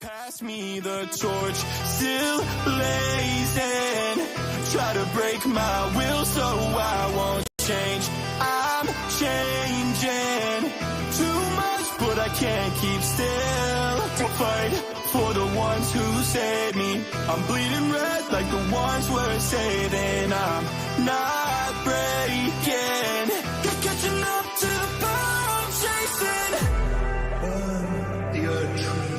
Pass me the torch, still blazing. Try to break my will so I won't change. I'm changing too much, but I can't keep still. Fight for the ones who saved me. I'm bleeding red like the ones we're saving. I'm not breaking. Catching up to the power I'm chasing. Burn the earth tree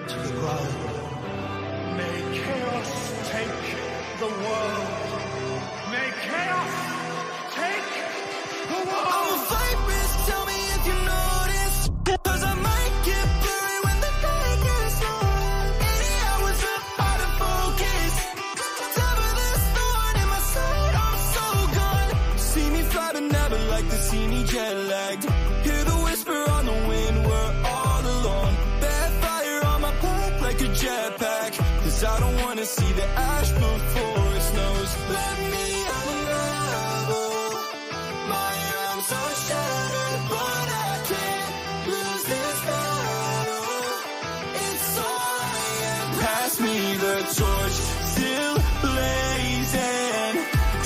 to the ground. May chaos take the world. May chaos take the world. I'm a virus, tell me if you notice. Cause I might get buried when the night gets long. 80 hours up, out of focus. Top of this thorn in my side, I'm so gone. See me fly but never like to see me jet lagged. Hear the whisper on the wind, we're all alone. Bad fire on my back like a jetpack. Cause I don't wanna see the ash before it snows. Let me unravel. My arms are shattered, but I can't lose this battle. It's all I am. Pass me the torch, still blazing.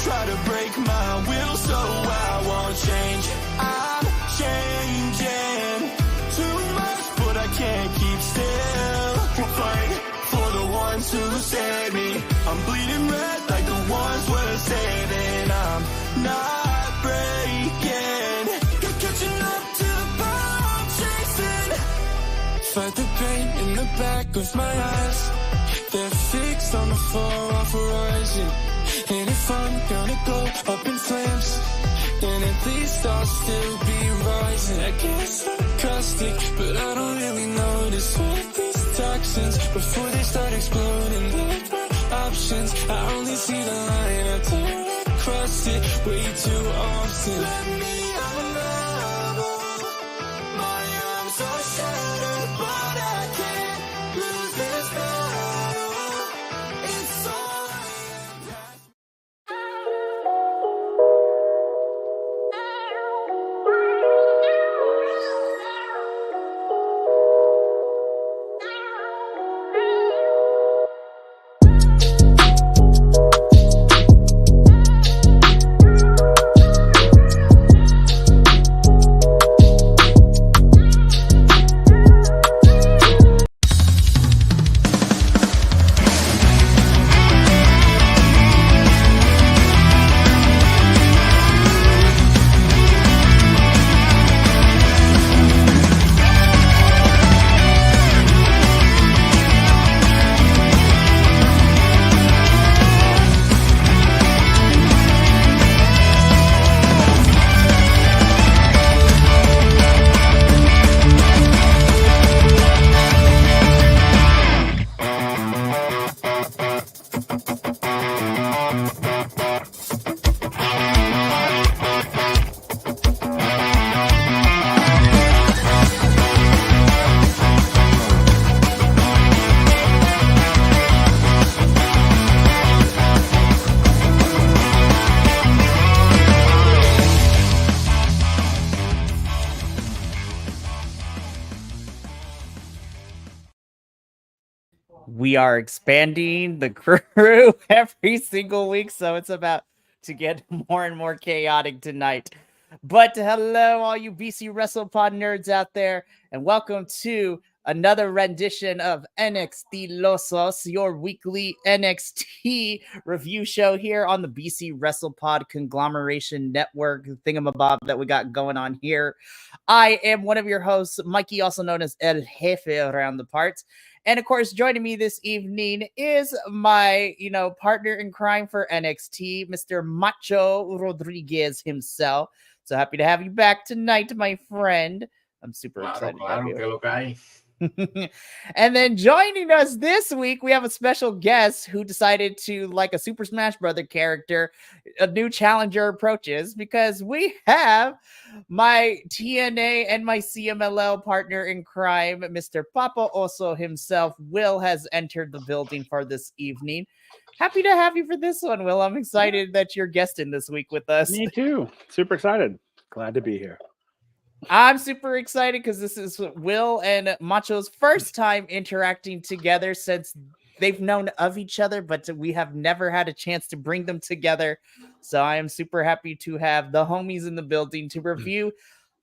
Try to break my will so I won't change. I'm changing too much, but I can't keep still. Fight for the ones who saved me. I'm bleeding red like the ones we're saving. I'm not breaking. Catching up to the power I'm chasing. Fight the pain in the back of my eyes. They're fixed on the far-off horizon. And if I'm gonna go up in flames, then at least I'll still be rising. I guess I'm caustic, but I don't really notice what these toxins before they start exploding. There's my options. I only see the line. I turn across it way too often. Let me unravel. My arms are shattered, but I can't lose this battle. It's all I am. We are expanding the crew every single week, so it's about to get more and more chaotic tonight. But hello, all you BC WrestlePod nerds out there, and welcome to another rendition of NXTilosos, your weekly NXT review show here on the BC WrestlePod conglomeration network thingamabob that we got going on here. I am one of your hosts, Mikey, also known as El Jefe around the parts. And of course, joining me this evening is my, partner in crime for NXT, Mr. Macho Rodriguez himself. So happy to have you back tonight, my friend. I'm super excited to have you. And then joining us this week, we have a special guest who decided to, like a Super Smash Brother character, a new challenger approaches, because we have my TNA and my CMLL partner in crime, Mr. Papa Oso himself. Will has entered the building for this evening. Happy to have you for this one, Will. I'm excited that you're guesting this week with us. Me too. Super excited. Glad to be here. I'm super excited because this is Will and Macho's first time interacting together since they've known of each other, but we have never had a chance to bring them together. So I am super happy to have the homies in the building to review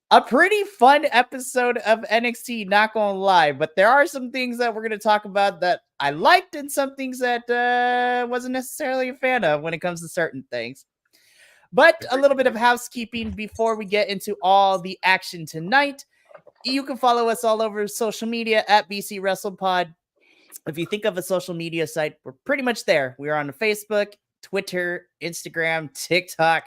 a pretty fun episode of NXT, not gonna lie. But there are some things that we're gonna talk about that I liked and some things that wasn't necessarily a fan of when it comes to certain things. But a little bit of housekeeping before we get into all the action tonight. You can follow us all over social media at BC WrestlePod. If you think of a social media site, we're pretty much there. We are on Facebook, Twitter, Instagram, TikTok.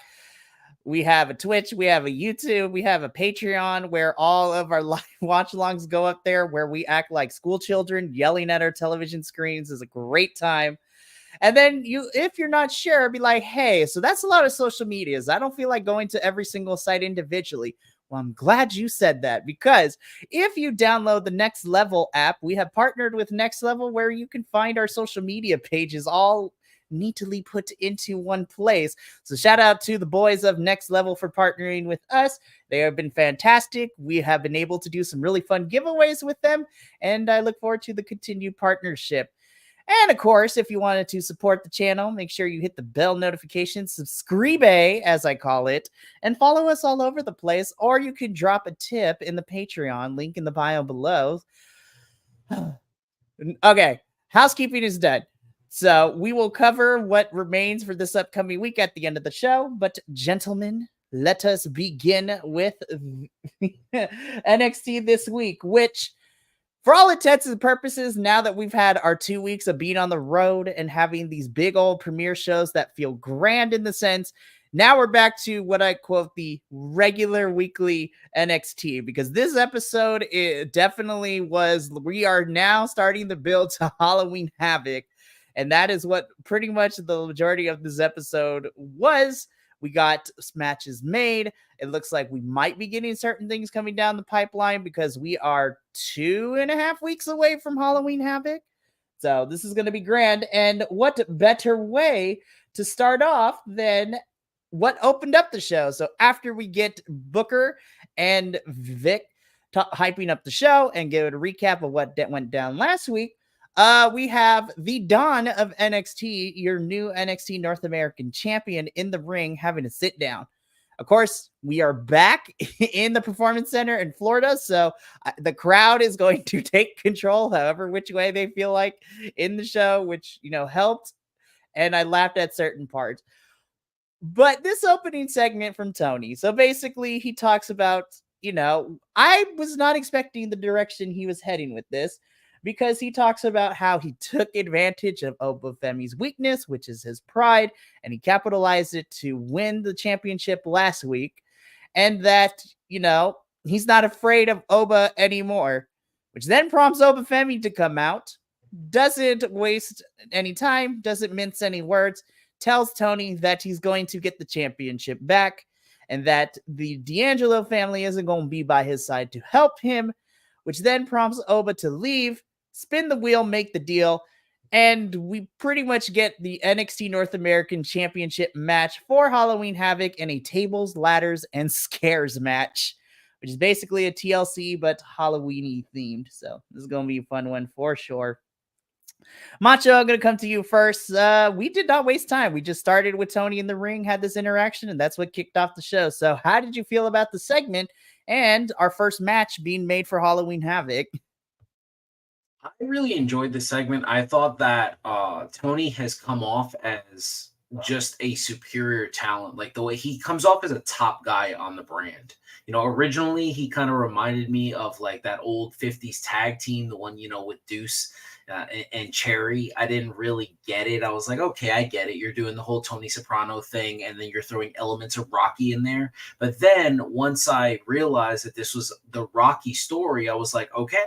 We have a Twitch, we have a YouTube, we have a Patreon where all of our live watch alongs go up there, where we act like school children yelling at our television screens. Is a great time. And then if you're not sure, be like, hey, so that's a lot of social medias. I don't feel like going to every single site individually. Well, I'm glad you said that, because if you download the Next Level app, we have partnered with Next Level, where you can find our social media pages all neatly put into one place. So shout out to the boys of Next Level for partnering with us. They have been fantastic. We have been able to do some really fun giveaways with them, and I look forward to the continued partnership. And of course, if you wanted to support the channel, make sure you hit the bell notification, subscribe, as I call it, and follow us all over the place. Or you can drop a tip in the Patreon, link in the bio below. Okay, housekeeping is done. So we will cover what remains for this upcoming week at the end of the show. But gentlemen, let us begin with NXT this week, which, for all intents and purposes, now that we've had our 2 weeks of being on the road and having these big old premiere shows that feel grand in the sense, now we're back to what I quote the regular weekly NXT, because this episode, it definitely was, we are now starting to build to Halloween Havoc. And that is what pretty much the majority of this episode was. We got matches made. It looks like we might be getting certain things coming down the pipeline, because we are 2.5 weeks away from Halloween Havoc. So this is going to be grand. And what better way to start off than what opened up the show? So after we get Booker and Vic hyping up the show and give it a recap of what went down last week, we have the Dawn of NXT, your new NXT North American champion, in the ring having a sit down. Of course, we are back in the Performance Center in Florida, so the crowd is going to take control however which way they feel like in the show, which, helped. And I laughed at certain parts. But this opening segment from Tony, so basically he talks about, I was not expecting the direction he was heading with this, because he talks about how he took advantage of Obafemi's weakness, which is his pride, and he capitalized it to win the championship last week, and that, he's not afraid of Oba anymore, which then prompts Obafemi to come out, doesn't waste any time, doesn't mince any words, tells Tony that he's going to get the championship back, and that the D'Angelo family isn't going to be by his side to help him, which then prompts Oba to leave, spin the wheel, make the deal, and we pretty much get the NXT North American Championship match for Halloween Havoc in a tables, ladders, and scares match, which is basically a TLC but Halloween-y themed. So this is going to be a fun one for sure. Macho, I'm going to come to you first. We did not waste time. We just started with Tony in the ring, had this interaction, and that's what kicked off the show. So how did you feel about the segment and our first match being made for Halloween Havoc? I really enjoyed the segment. I thought that Tony has come off as just a superior talent. Like the way he comes off as a top guy on the brand. Originally he kind of reminded me of like that old 50s tag team, the one, with Deuce and Cherry. I didn't really get it. I was like, okay, I get it. You're doing the whole Tony Soprano thing, and then you're throwing elements of Rocky in there. But then once I realized that this was the Rocky story, I was like, okay,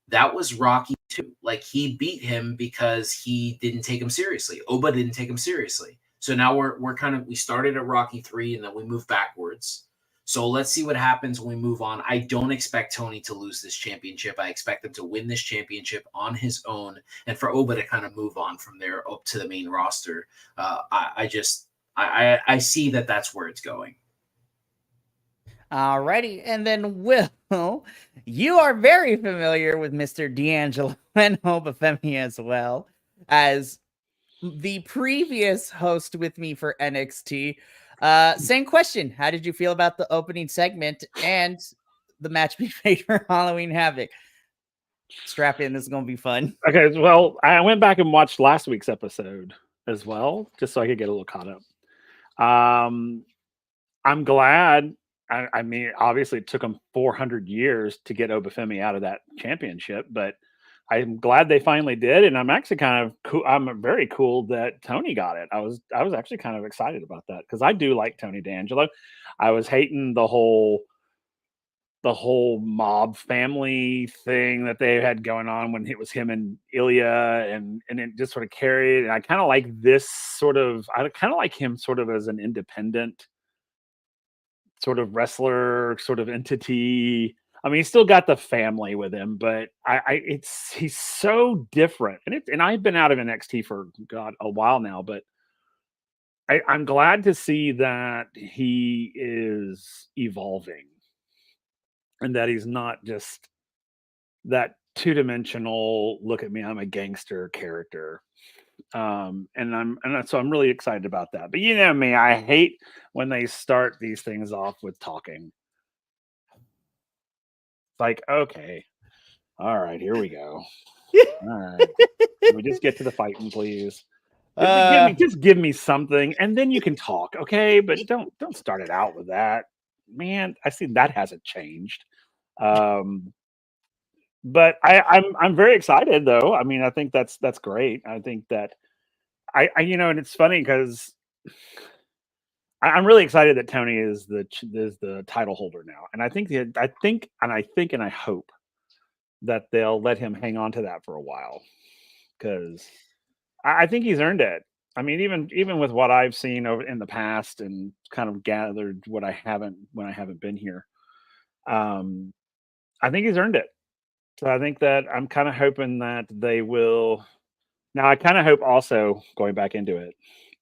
that was Rocky too. Like, he beat him because he didn't take him seriously. Oba didn't take him seriously. So now we started at Rocky 3 and then we move backwards. So let's see what happens when we move on. I don't expect Tony to lose this championship. I expect him to win this championship on his own, and for Oba to kind of move on from there up to the main roster. I see that that's where it's going. Alrighty, and then Will, you are very familiar with Mr. D'Angelo and Obafemi as well as the previous host with me for NXT. Same question. How did you feel about the opening segment and the match we made for Halloween Havoc? Strap in, this is gonna be fun. Okay, well, I went back and watched last week's episode as well, just so I could get a little caught up. I'm glad. I mean, obviously, it took them 400 years to get Obafemi out of that championship, but I'm glad they finally did, and I'm actually kind of cool. I'm very cool that Tony got it. I was actually kind of excited about that because I do like Tony D'Angelo. I was hating the whole mob family thing that they had going on when it was him and Ilya, and it just sort of carried. And I kind of like this sort of. I kind of like him sort of as an independent sort of wrestler, sort of entity. I mean, he's still got the family with him, but he's so different. And I've been out of NXT for a while now, but I'm glad to see that he is evolving and that he's not just that two-dimensional look at me, I'm a gangster character. So I'm really excited about that. But you know me, I hate when they start these things off with talking. Like, okay, all right, here we go. All right, can we just get to the fighting, please? Just give me something, and then you can talk, okay? But don't start it out with that, man. I see that hasn't changed. But I'm very excited though. I mean, I think that's great. I think that I and it's funny because I'm really excited that Tony is the title holder now, and I think and I hope that they'll let him hang on to that for a while because I think he's earned it. I mean, even with what I've seen over in the past and kind of gathered what I haven't when I haven't been here, I think he's earned it. So I think that I'm kind of hoping that they will. Now, I kind of hope also going back into it,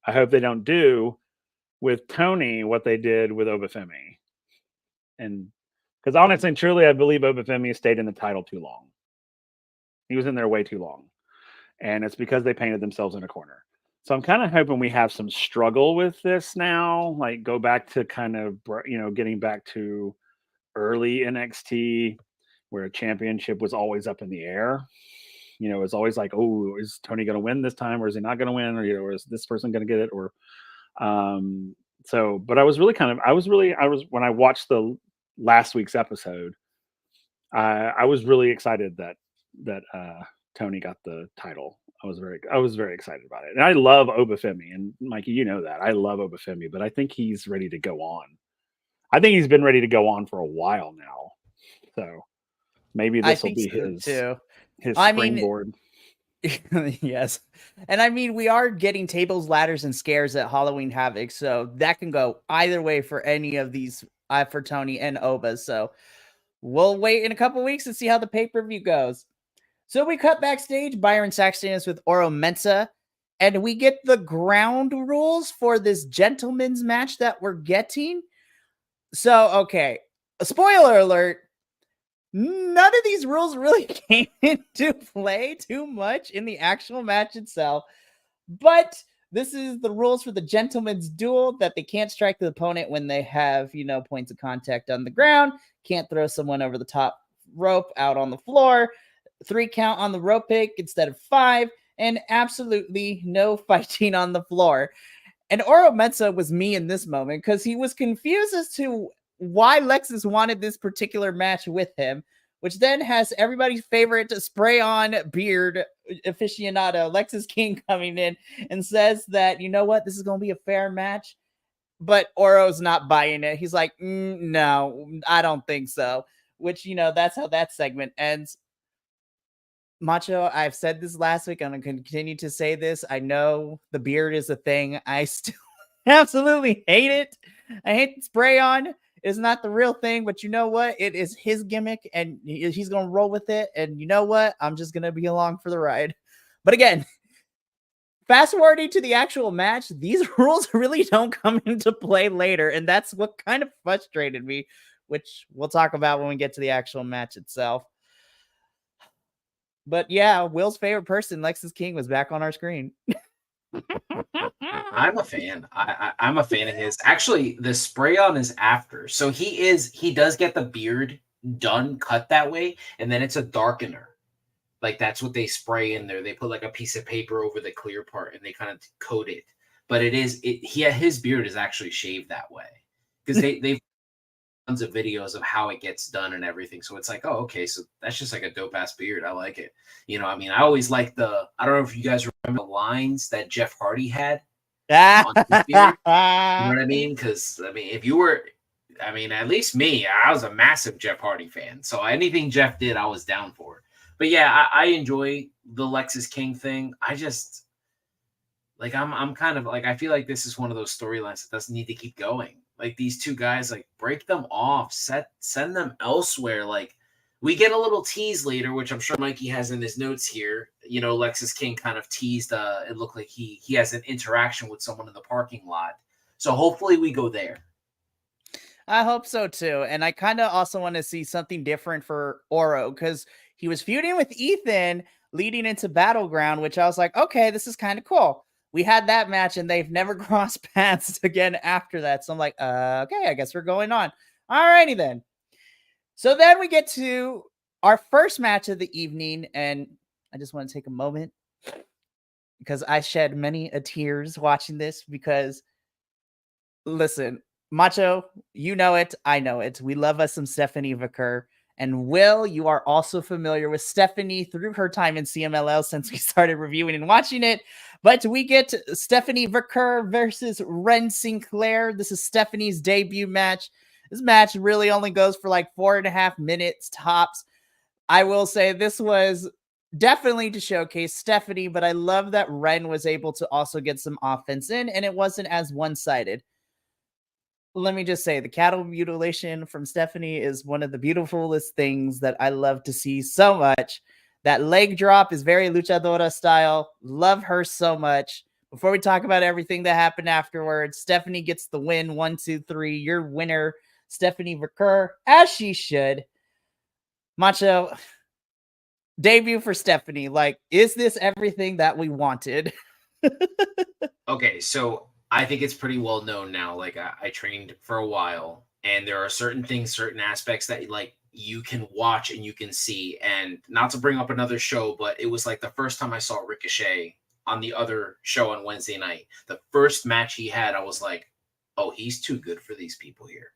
I hope they don't do with Tony what they did with Obafemi. And because honestly and truly, I believe Obafemi stayed in the title too long. He was in there way too long. And it's because they painted themselves in a corner. So I'm kind of hoping we have some struggle with this now, like go back to kind of, getting back to early NXT where a championship was always up in the air. It's always like, oh, is Tony going to win this time, or is he not going to win, or is this person going to get it, or but I was when I watched the last week's episode, I was really excited that Tony got the title. I was very excited about it, and I love Obafemi, and Mikey, you know that I love Obafemi, but I think he's ready to go on. I think he's been ready to go on for a while now, so maybe this will be his springboard. Yes. And I mean, we are getting tables, ladders, and scares at Halloween Havoc, so that can go either way for any of these, for Tony and Oba. So we'll wait in a couple weeks and see how the pay-per-view goes. So we cut backstage. Byron Saxton is with Oro Mensah, and we get the ground rules for this gentleman's match that we're getting. So, okay, a spoiler alert. None of these rules really came into play too much in the actual match itself, but this is the rules for the gentleman's duel, that they can't strike the opponent when they have, points of contact on the ground, can't throw someone over the top rope out on the floor, 3 count on the rope pick instead of 5, and absolutely no fighting on the floor. And Oro Mensah was me in this moment because he was confused as to why Lexus wanted this particular match with him, which then has everybody's favorite spray-on beard aficionado, Lexus King, coming in and says that, you know what, this is going to be a fair match. But Oro's not buying it. He's like, no, I don't think so. Which, that's how that segment ends. Macho, I've said this last week. I'm going to continue to say this. I know the beard is a thing. I still absolutely hate it. I hate spray-on. It's not the real thing, but you know what? It is his gimmick, and he's going to roll with it. And you know what? I'm just going to be along for the ride. But again, fast forwarding to the actual match, these rules really don't come into play later. And that's what kind of frustrated me which we'll talk about when we get to the actual match itself. But yeah, Will's favorite person, Lexis King, was back on our screen. I'm a fan. I'm a fan of his. Actually, the spray on is after. So he does get the beard done, cut that way, and then it's a darkener. Like that's what they spray in there. They put like a piece of paper over the clear part and they kind of coat it. But his beard is actually shaved that way. Because they've tons of videos of how it gets done and everything. So it's like, oh, okay, so that's just like a dope ass beard. I like it. You know, I mean, I always like I don't know if you guys remember the lines that Jeff Hardy had on his beard. You know what I mean? Because I mean, at least me, I was a massive Jeff Hardy fan. So anything Jeff did, I was down for. But yeah, I enjoy the Lexis King thing. I just like I'm kind of like I feel like this is one of those storylines that doesn't need to keep going. Like these two guys, like break them off, send them elsewhere. Like we get a little tease later, which I'm sure Mikey has in his notes here. You know, Lexis King kind of teased. It looked like he has an interaction with someone in the parking lot. So hopefully we go there. I hope so too. And I kind of also want to see something different for Oro because he was feuding with Ethan leading into Battleground, which I was like, okay, this is kind of cool. We had that match and they've never crossed paths again after that. So I'm like, okay, I guess we're going on. Alrighty then. So then we get to our first match of the evening. And I just want to take a moment because I shed many tears watching this because listen, Macho, you know it. I know it. We love us some Stephanie Vaquer. And Will, you are also familiar with Stephanie through her time in CMLL since we started reviewing and watching it. But we get Stephanie Vaquer versus Ren Sinclair. This is Stephanie's debut match. This match really only goes for like 4.5 minutes tops. I will say this was definitely to showcase Stephanie, but I love that Ren was able to also get some offense in, and it wasn't as one-sided. Let me just say, the cattle mutilation from Stephanie is one of the beautifulest things that I love to see so much. That leg drop is very luchadora style. Love her so much. Before we talk about everything that happened afterwards, Stephanie gets the win. 1, 2, 3. Your winner, Stephanie Vaquer, as she should. Macho, debut for Stephanie. Like, is this everything that we wanted? Okay, so I think it's pretty well known now. Like I trained for a while, and there are certain things, certain aspects that like you can watch and you can see. And not to bring up another show, but it was like the first time I saw Ricochet on the other show on Wednesday night. The first match he had, I was like, oh, he's too good for these people here.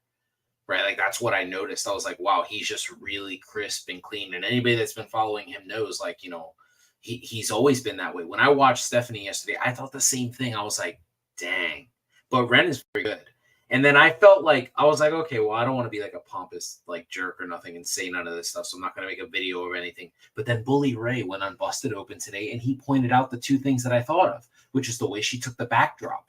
Right? Like that's what I noticed. I was like, wow, he's just really crisp and clean. And anybody that's been following him knows, like, you know, he's always been that way. When I watched Stephanie yesterday, I thought the same thing. I was like, dang. But Ren is very good. And then I felt like, I was like, okay, well, I don't want to be like a pompous like jerk or nothing and say none of this stuff. So I'm not going to make a video or anything. But then Bully Ray went on Busted Open today and he pointed out the two things that I thought of, which is the way she took the backdrop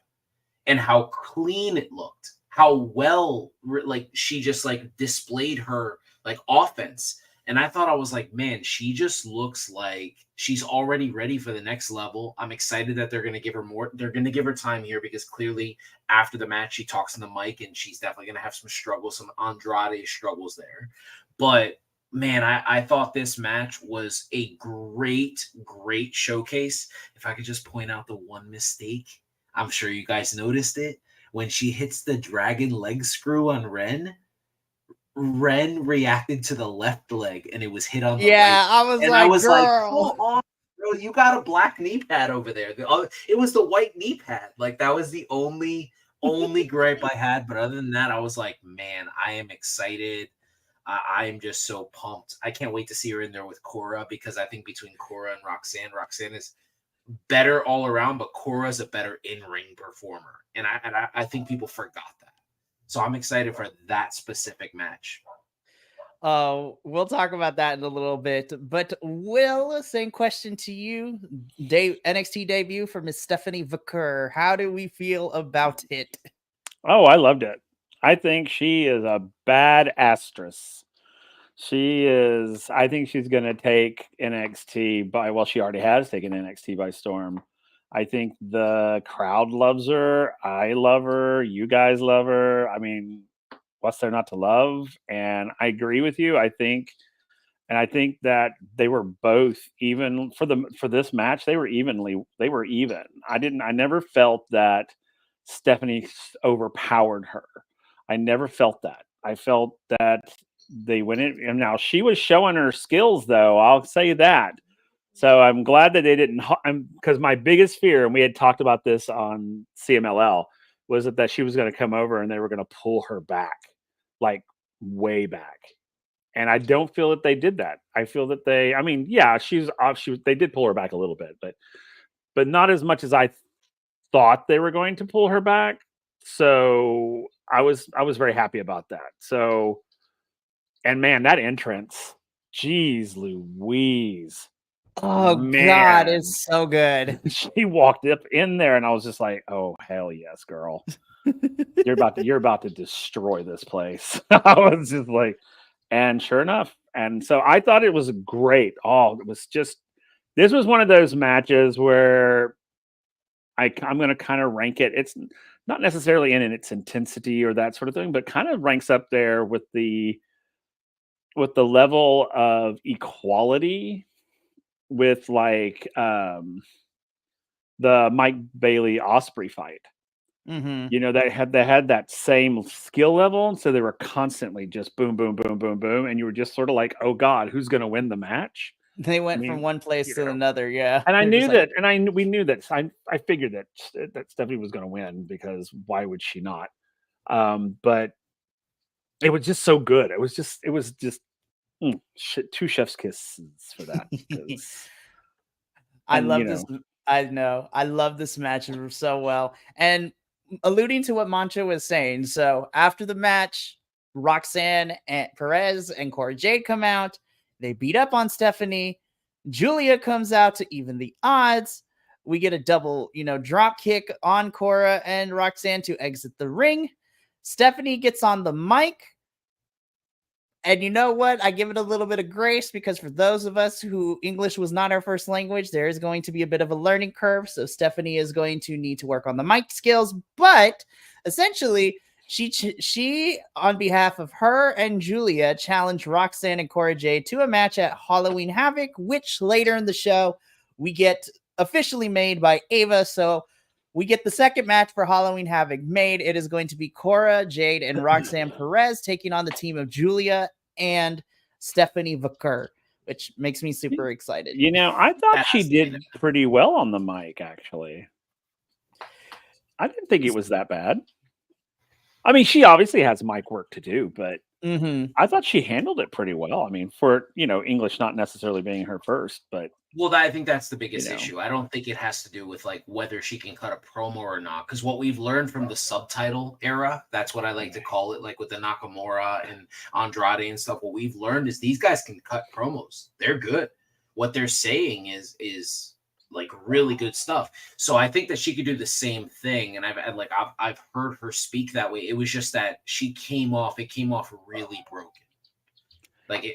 and how clean it looked, how well like she just like displayed her like offense. And I thought, I was like, man, she just looks like she's already ready for the next level. I'm excited that they're going to give her more. They're going to give her time here because clearly after the match, she talks on the mic and she's definitely going to have some struggles, some Andrade struggles there. But man, I thought this match was a great, great showcase. If I could just point out the one mistake, I'm sure you guys noticed it. When she hits the dragon leg screw on Ren reacted to the left leg and it was hit on the right. I was And like, I was girl. like, come on, bro, you got a black knee pad over there. It was the white knee pad. Like that was the only gripe I had. But other than that, I was like, man, I am excited. I am just so pumped. I can't wait to see her in there with Cora because I think between Cora and Roxanne is better all around, but Cora's a better in-ring performer. And I think people forgot that. So I'm excited for that specific match. We'll talk about that in a little bit. But Will, same question to you. NXT debut for Miss Stephanie Vaquer. How do we feel about it? Oh, I loved it. I think she is a bad astress. She is. I think she's going to take NXT by. Well, she already has taken NXT by storm. I think the crowd loves her. I love her. You guys love her. I mean, what's there not to love? And I agree with you. I think that they were both even for this match. They were even. I never felt that Stephanie overpowered her. I never felt that. I felt that they went in, and now she was showing her skills, though. I'll say that. So I'm glad that they didn't. Because my biggest fear, and we had talked about this on CMLL, was that she was going to come over and they were going to pull her back, like way back. And I don't feel that they did that. I feel that they. I mean, yeah, they did pull her back a little bit, but not as much as I thought they were going to pull her back. So I was very happy about that. So, and man, that entrance, geez Louise. Oh Man. God, it's so good. She walked up in there, and I was just like, "Oh hell yes, girl! You're about to destroy this place." I was just like, and sure enough, and so I thought it was great. Oh, it was just, this was one of those matches where I'm going to kind of rank it. It's not necessarily in its intensity or that sort of thing, but kind of ranks up there with the level of equality with like the Mike Bailey Osprey fight. Mm-hmm. You know, they had that same skill level, and so they were constantly just boom, boom, boom, boom, boom, and you were just sort of like, "Oh God, who's going to win the match?" They went from one place to another, yeah. And I They're knew just that, like, and we knew that. I figured that Stephanie was going to win, because why would she not? But it was just so good. It was just two chef's kisses for that. 'Cause- I and, love you know, this. I know. I love this match so well. And alluding to what Mancha was saying, so after the match, Roxanne and Perez and Cora Jade come out. They beat up on Stephanie. Julia comes out to even the odds. We get a double, drop kick on Cora and Roxanne to exit the ring. Stephanie gets on the mic. And you know what? I give it a little bit of grace, because for those of us who English was not our first language, there is going to be a bit of a learning curve. So Stephanie is going to need to work on the mic skills. But essentially, she on behalf of her and Julia, challenged Roxanne and Cora Jade to a match at Halloween Havoc, which later in the show we get officially made by Ava. So we get the second match for Halloween Havoc made. It is going to be Cora Jade and Roxanne Perez taking on the team of Julia and Stephanie Vaquer, which makes me super excited. you know, I thought she did pretty well on the mic, actually. I didn't think it was that bad. I mean, she obviously has mic work to do, but I thought she handled it pretty well. I mean, for, English not necessarily being her first, but Well, I think that's the biggest issue. I don't think it has to do with like whether she can cut a promo or not. Because what we've learned from the subtitle era, that's what I like to call it, like with the Nakamura and Andrade and stuff. What we've learned is these guys can cut promos. They're good. What they're saying is like really good stuff. So I think that she could do the same thing. And I've heard her speak that way. It was just that it came off really broken. Like,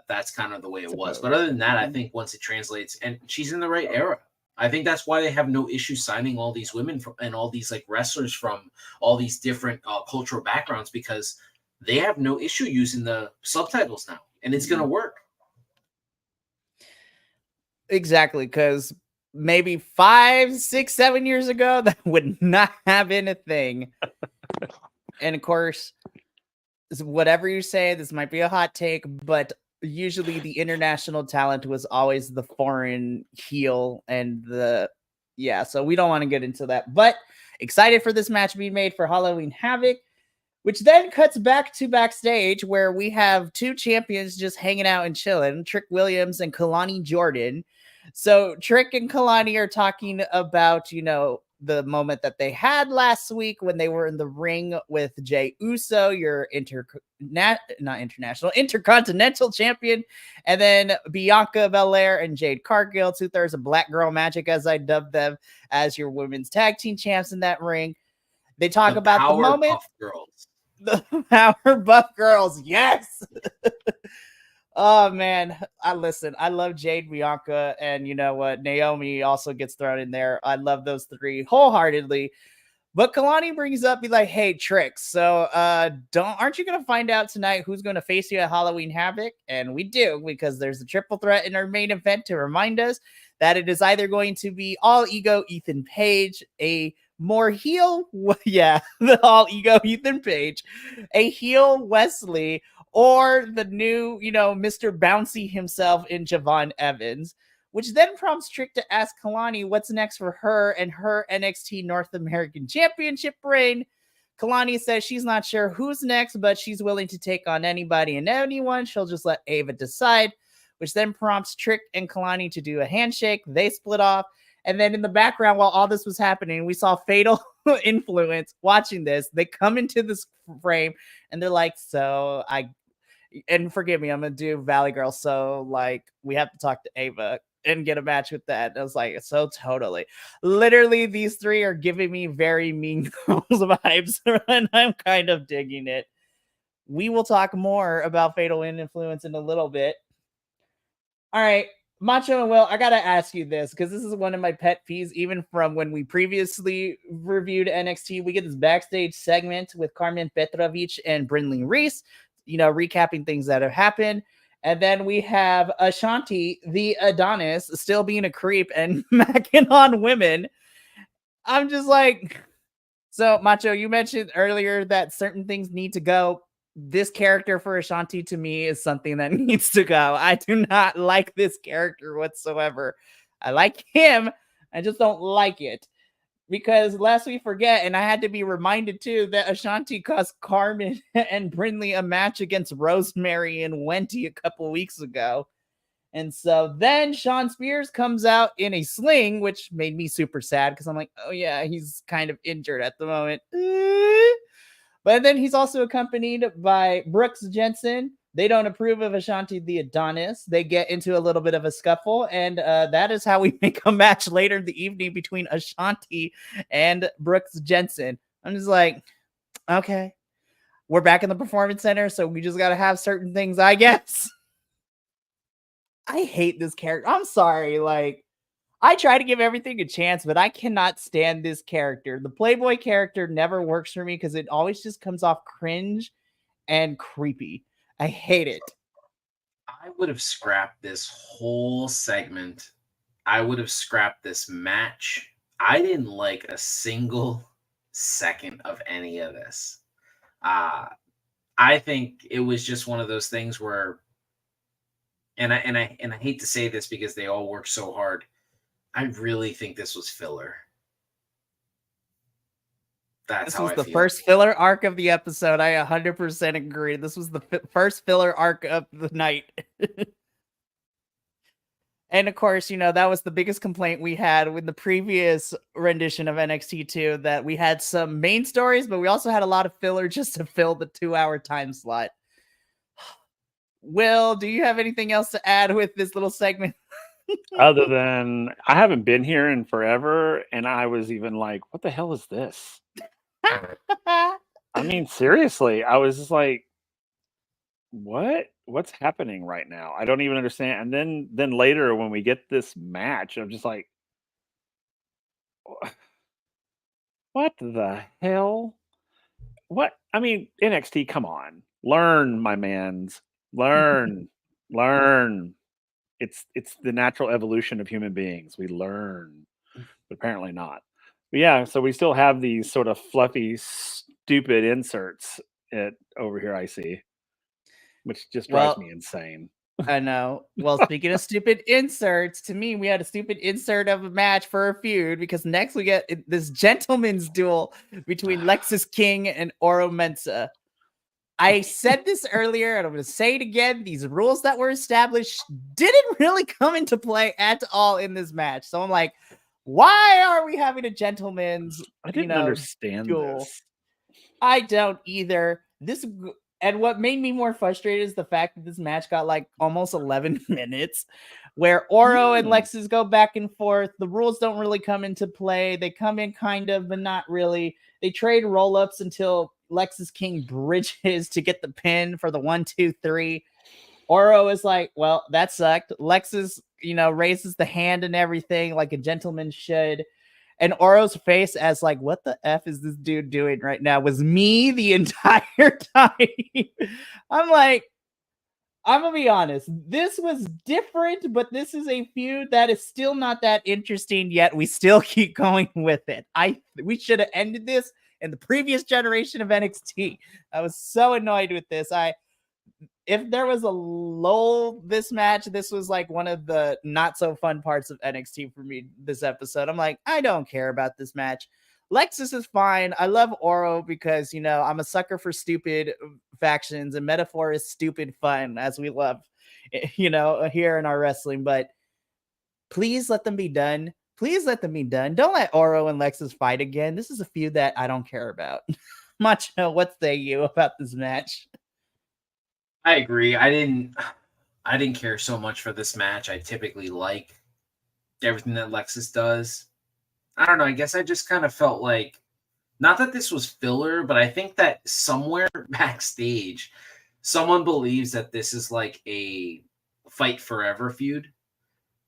that's kind of the way it was. But other than that, I think once it translates, and she's in the right era, I think that's why they have no issue signing all these women and all these like wrestlers from all these different cultural backgrounds, because they have no issue using the subtitles now, and it's going to work. Exactly, because maybe 5, 6, 7 years ago, that would not have been a thing. And of course, whatever you say, this might be a hot take, but usually the international talent was always the foreign heel, and so we don't want to get into that. But excited for this match being made for Halloween Havoc, which then cuts back to backstage where we have two champions just hanging out and chilling, Trick Williams and Kalani Jordan. So Trick and Kalani are talking about, the moment that they had last week when they were in the ring with Jey Uso, your intercontinental champion, and then Bianca Belair and Jade Cargill, 2/3 of Black Girl Magic, as I dubbed them, as your women's tag team champs in that ring. They talk about the moment. Girls. The Powerpuff Girls, yes. Oh man, I love Jade, Bianca, and you know what? Naomi also gets thrown in there. I love those three wholeheartedly. But Kalani brings up, be like, hey, Tricks, so aren't you gonna find out tonight who's gonna face you at Halloween Havoc? And we do, because there's a triple threat in our main event to remind us that it is either going to be all ego Ethan Page, a more heel, the all ego Ethan Page, a heel Wesley, or the new, Mr. Bouncy himself in Javon Evans, which then prompts Trick to ask Kalani what's next for her and her NXT North American Championship reign. Kalani says she's not sure who's next, but she's willing to take on anybody and anyone. She'll just let Ava decide, which then prompts Trick and Kalani to do a handshake. They split off. And then in the background, while all this was happening, we saw Fatal Influence watching this. They come into this frame and they're like, and forgive me, I'm going to do Valley Girl. So like, we have to talk to Ava and get a match with that. And I was like, so totally. Literally, these three are giving me very Mean Girls vibes, and I'm kind of digging it. We will talk more about Fatal Influence in a little bit. All right, Macho and Will, I got to ask you this, because this is one of my pet peeves, even from when we previously reviewed NXT. We get this backstage segment with Carmen Petrovic and Brindley Reese, recapping things that have happened. And then we have Ashanti, the Adonis, still being a creep and macking on women. I'm just like, so Macho, you mentioned earlier that certain things need to go. This character for Ashanti to me is something that needs to go. I do not like this character whatsoever. I like him. I just don't like it. Because lest we forget, and I had to be reminded too, that Ashanti cost Carmen and Brindley a match against Rosemary and Wendy a couple weeks ago. And so then Sean Spears comes out in a sling, which made me super sad because I'm like, oh yeah, he's kind of injured at the moment. But then he's also accompanied by Brooks Jensen. They don't approve of Ashanti the Adonis. They get into a little bit of a scuffle, and that is how we make a match later in the evening between Ashanti and Brooks Jensen. I'm just like, okay, we're back in the Performance Center, so we just got to have certain things, I guess. I hate this character. I'm sorry. Like, I try to give everything a chance, but I cannot stand this character. The Playboy character never works for me because it always just comes off cringe and creepy. I hate it. I would have scrapped this whole segment. I would have scrapped this match. I didn't like a single second of any of this. I think it was just one of those things where, and I hate to say this because they all work so hard. I really think this was filler. This was the first filler arc of the episode. I 100% agree. This was the first filler arc of the night. And of course, that was the biggest complaint we had with the previous rendition of NXT 2, that we had some main stories, but we also had a lot of filler just to fill the 2-hour time slot. Will, do you have anything else to add with this little segment? Other than I haven't been here in forever, and I was even like, what the hell is this? I mean, seriously, I was just like, what's happening right now? I don't even understand. And then later when we get this match, I'm just like, what the hell? What? I mean, NXT, come on. Learn, my mans. Learn. It's the natural evolution of human beings. We learn, but apparently not. But yeah, so we still have these sort of fluffy, stupid inserts over here, I see, which just drives me insane. I know. Well, speaking of stupid inserts, to me, we had a stupid insert of a match for a feud, because next we get this gentleman's duel between Lexis King and Oro Mensah. I said this earlier, and I'm going to say it again. These rules that were established didn't really come into play at all in this match. So I'm like, why are we having a gentleman's I didn't understand duel? this. I don't either. And what made me more frustrated is the fact that this match got like almost 11 minutes, where Oro and Lexis go back and forth. The rules don't really come into play. They come in kind of, but not really. They trade roll-ups until Lexis King bridges to get the pin for the 1, 2, 3. Oro is like, well, that sucked. Lexis, raises the hand and everything like a gentleman should. And Oro's face as like, what the F is this dude doing right now? Was me the entire time. I'm like, I'm gonna be honest. This was different, but this is a feud that is still not that interesting yet. We still keep going with it. We should have ended this in the previous generation of NXT. I was so annoyed with this. If there was a lull this match, this was like one of the not so fun parts of NXT for me this episode. I'm like, I don't care about this match. Lexus is fine. I love Oro because, I'm a sucker for stupid factions, and Metaphor is stupid fun, as we love, here in our wrestling. But please let them be done. Please let them be done. Don't let Oro and Lexus fight again. This is a feud that I don't care about. Macho, what say you about this match? I agree. I didn't care so much for this match. I typically like everything that Lexus does. I don't know. I guess I just kind of felt like, not that this was filler, but I think that somewhere backstage, someone believes that this is like a fight forever feud,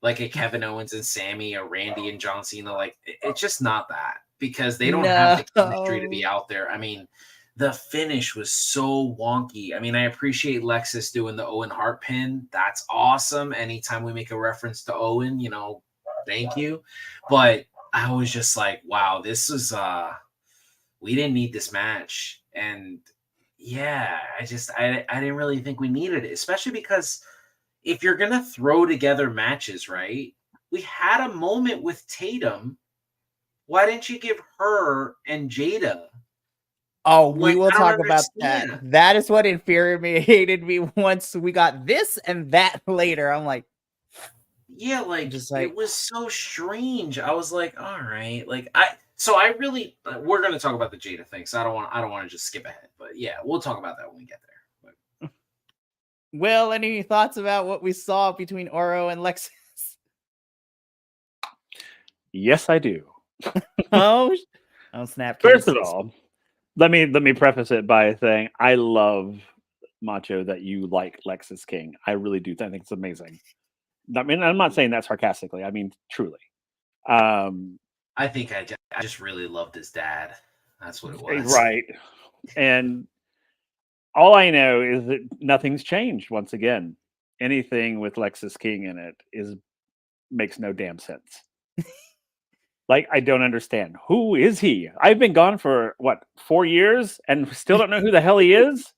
like a Kevin Owens and Sammy, a Randy and John Cena. Like, it's just not that, because they don't have the chemistry to be out there. I mean, the finish was so wonky. I mean, I appreciate Lexus doing the Owen Hart pin. That's awesome. Anytime we make a reference to Owen, thank you. But I was just like, wow, this is we didn't need this match. And yeah, I didn't really think we needed it, especially because if you're gonna throw together matches, right? We had a moment with Tatum. Why didn't you give her and Jada? Oh, we will talk about that. That is what infuriated me once we got this and that later. I'm like, yeah, it was so strange. I was like, all right, we're gonna talk about the Jada thing, so I don't want to just skip ahead. But yeah, we'll talk about that when we get there. But... Will, any thoughts about what we saw between Oro and Lexus? Yes, I do. Oh snap! First of all, let me preface it by saying I love, Macho, that you like Lexus King. I really do. I think it's amazing. I mean, I'm not saying that sarcastically. I mean, truly. I think I just really loved his dad. That's what it was. Right. And all I know is that nothing's changed once again. Anything with Lexus King in it makes no damn sense. Like, I don't understand. Who is he? I've been gone for, 4 years and still don't know who the hell he is?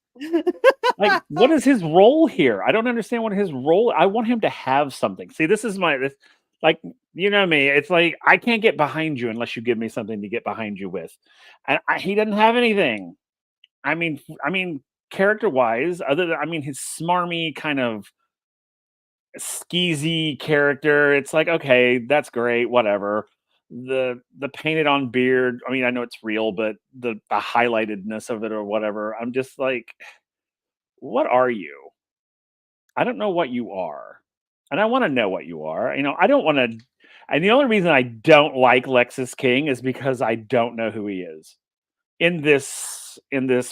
Like, what is his role here? I don't understand what his role. I want him to have something. See, this is like, you know me. It's like, I can't get behind you unless you give me something to get behind you with. And he doesn't have anything. I mean, character-wise, other than, his smarmy kind of skeezy character. It's like, okay, that's great, whatever. The painted on beard, I know it's real, but the highlightedness of it or whatever, I'm just like, what are you? I don't know what you are, and I want to know what you are. I don't want to, and the only reason I don't like Lexus King is because I don't know who he is in this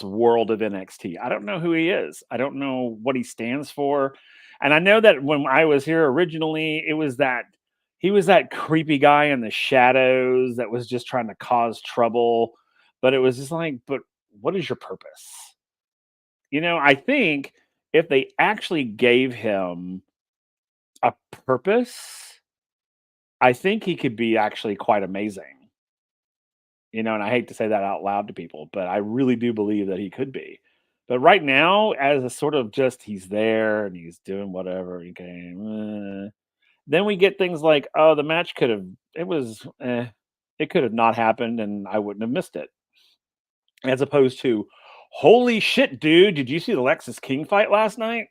world of NXT. I don't know who he is. I don't know what he stands for. And I know that when I was here originally, he was that creepy guy in the shadows that was just trying to cause trouble. But it was just like, but what is your purpose? I think if they actually gave him a purpose, I think he could be actually quite amazing. And I hate to say that out loud to people, but I really do believe that he could be. But right now, as a sort of just he's there and he's doing whatever, then we get things like, oh, the match it could have not happened and I wouldn't have missed it. As opposed to, holy shit, dude, did you see the Lexus King fight last night?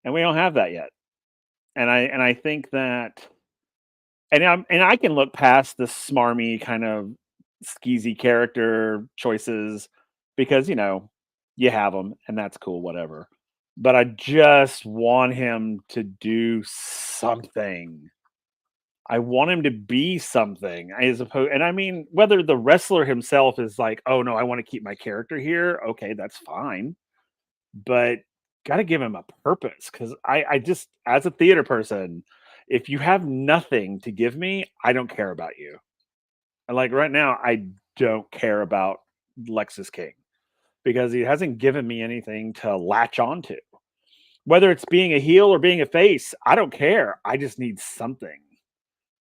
And we don't have that yet. And I think that, and I can look past the smarmy kind of skeezy character choices because, you have them and that's cool, whatever. But I just want him to do something. I want him to be something as opposed, and whether the wrestler himself is like, oh no, I want to keep my character here. Okay, that's fine. But got to give him a purpose. Cause I just, as a theater person, if you have nothing to give me, I don't care about you. And like right now, I don't care about Lexus King because he hasn't given me anything to latch onto. Whether it's being a heel or being a face, I don't care. I just need something,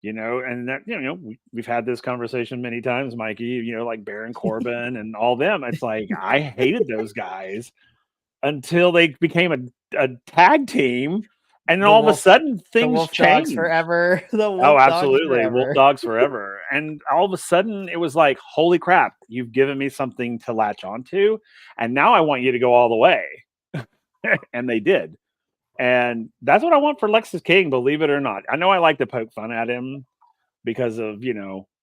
and that, we've had this conversation many times, Mikey, like Baron Corbin and all them. It's like, I hated those guys until they became a tag team. And then all of a sudden the things Wolf changed. Dogs forever. The Wolf Oh, Dogs absolutely. forever. Wolf Dogs forever. And all of a sudden it was like, holy crap, you've given me something to latch onto. And now I want you to go all the way. And they did. And that's what I want for Lexus King, believe it or not. I know I like to poke fun at him because of,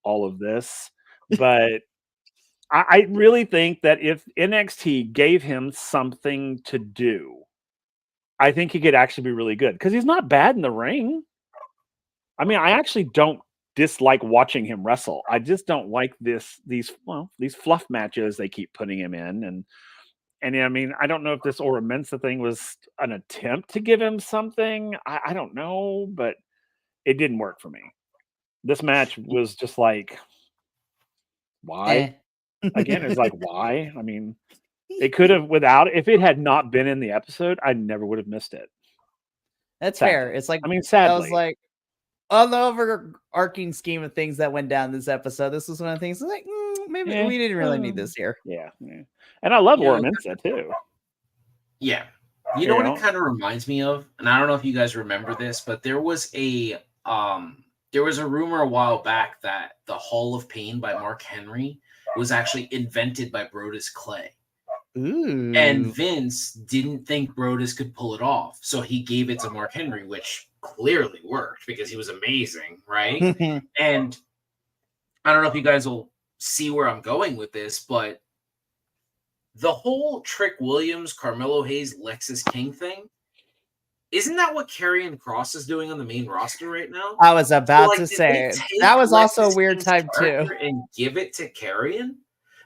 all of this. But I really think that if NXT gave him something to do, I think he could actually be really good because he's not bad in the ring. I mean, I actually don't dislike watching him wrestle. I just don't like these fluff matches they keep putting him in. And I mean, I don't know if this Ora Mensa thing was an attempt to give him something. I don't know, but it didn't work for me. This match was just like, why? Again, it's like, why? I mean, it could have if it had not been in the episode, I never would have missed it. That's Sadly. fair. It's like, I mean, I sadly. was like, on the overarching scheme of things that went down this episode, this was one of the things like, maybe we didn't really need this here. Yeah. And I love Ora Mensa too. Yeah. You know what it kind of reminds me of? And I don't know if you guys remember this, but there was a rumor a while back that the Hall of Pain by Mark Henry was actually invented by Brodus Clay. Ooh. And Vince didn't think Brodus could pull it off. So he gave it to Mark Henry, which clearly worked because he was amazing, right? And I don't know if you guys will see where I'm going with this, but the whole Trick Williams, Carmelo Hayes, Lexus King thing, isn't that what Karrion Kross is doing on the main roster right now? I was about to say, that was also a weird time too. And give it to Karrion?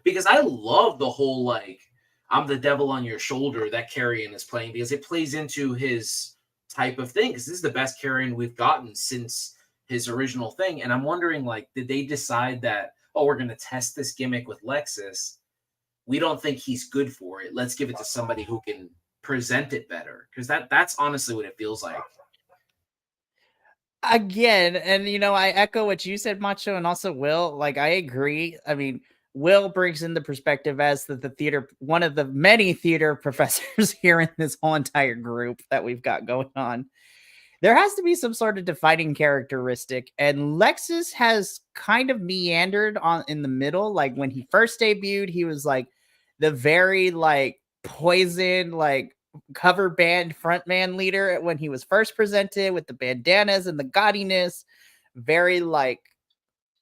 Because I love the whole, like, I'm the devil on your shoulder that Karrion is playing because it plays into his type of thing. Because this is the best Karrion we've gotten since his original thing. And I'm wondering, like, did they decide that, we're going to test this gimmick with Lexus? We don't think he's good for it. Let's give it to somebody who can present it better. Because that's honestly what it feels like. Again, and I echo what you said, Macho, and also Will. Like, I agree. I mean, Will brings in the perspective as the theater, one of the many theater professors here in this whole entire group that we've got going on. There has to be some sort of defining characteristic, and Lexus has kind of meandered in the middle. Like when he first debuted, he was like the very like poison, like cover band frontman leader when he was first presented with the bandanas and the gaudiness, very like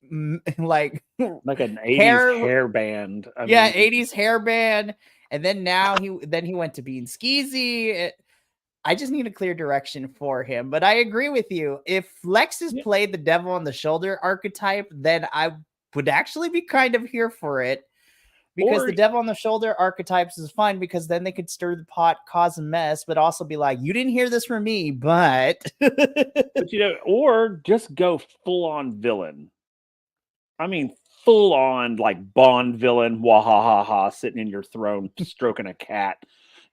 an 80s hair band. 80s hair band. And then now he went to being skeezy. I just need a clear direction for him. But I agree with you. If Lexus played the devil on the shoulder archetype, then I would actually be kind of here for it. Because the devil on the shoulder archetypes is fine because then they could stir the pot, cause a mess, but also be like, you didn't hear this from me, but or just go full on villain. I mean, full on like Bond villain, wahahaha, sitting in your throne, stroking a cat,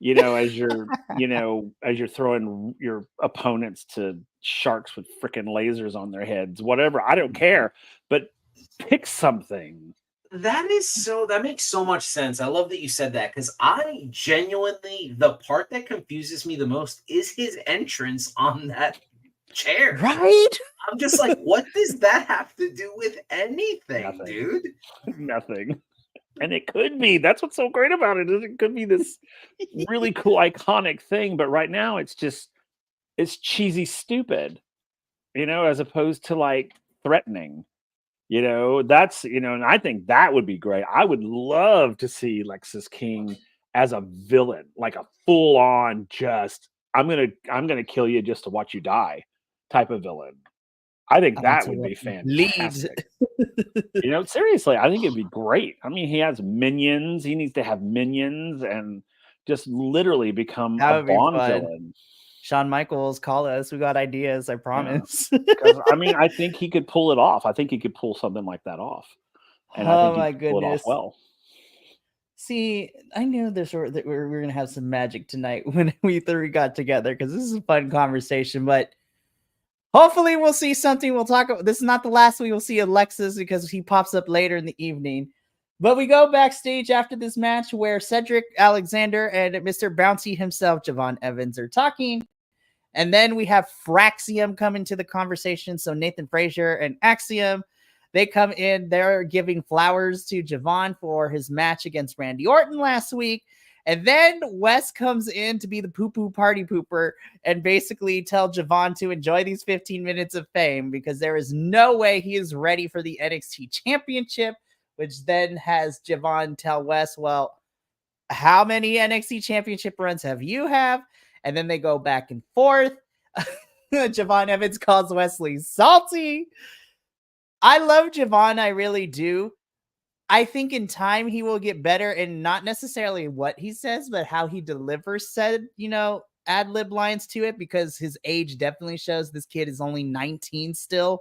as you're, as you're throwing your opponents to sharks with freaking lasers on their heads, whatever. I don't care, but pick something. That makes so much sense. I love that you said that because I genuinely, the part that confuses me the most is his entrance on that chair. Right? I'm just like, what does that have to do with anything, Nothing. Dude? Nothing. And it could be. That's what's so great about it. Is it could be this really cool, iconic thing, but right now it's cheesy, stupid, as opposed to like threatening. That's, and I think that would be great. I would love to see Lexus King as a villain, like a full on just, I'm going to kill you just to watch you die type of villain. I think that would be fantastic. Seriously, I think it'd be great. I mean, he has minions. He needs to have minions and just literally become a Bond villain. Shawn Michaels, call us. We got ideas, I promise. Because I mean, I think he could pull it off. I think he could pull something like that off, and I Oh think he my could pull it off goodness. well. See, I knew that we're gonna have some magic tonight when we three got together because this is a fun conversation. But hopefully, we'll see something. We'll talk. This is not the last we will see Alexis because he pops up later in the evening. But we go backstage after this match where Cedric Alexander and Mr. Bouncy himself, Javon Evans, are talking. And then we have Fraxium come into the conversation. So Nathan Frazier and Axiom, they come in. They're giving flowers to Javon for his match against Randy Orton last week. And then Wes comes in to be the poo-poo party pooper and basically tell Javon to enjoy these 15 minutes of fame because there is no way he is ready for the NXT Championship, which then has Javon tell Wes, well, how many NXT Championship runs have you have? And then they go back and forth. Javon Evans calls Wesley salty. I love Javon. I really do. I think in time he will get better, and not necessarily what he says, but how he delivers said, ad-lib lines to it, because his age definitely shows this kid is only 19 still.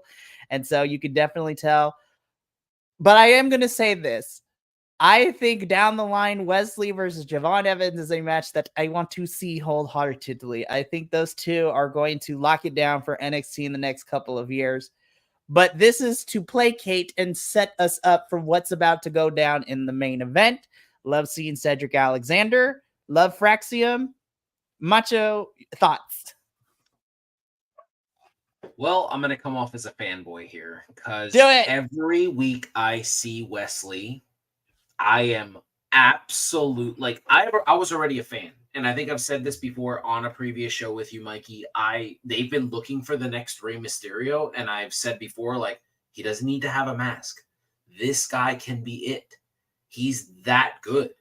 And so you could definitely tell. But I am going to say this. I think down the line, Wesley versus Javon Evans is a match that I want to see wholeheartedly. I think those two are going to lock it down for NXT in the next couple of years. But this is to placate and set us up for what's about to go down in the main event. Love seeing Cedric Alexander. Love Fraxium. Macho, thoughts? Well, I'm going to come off as a fanboy here because Do it. every week I see Wesley, I am absolute, like I was already a fan. And I think I've said this before on a previous show with you, Mikey. They've been looking for the next Rey Mysterio. And I've said before, like, he doesn't need to have a mask. This guy can be it. He's that good.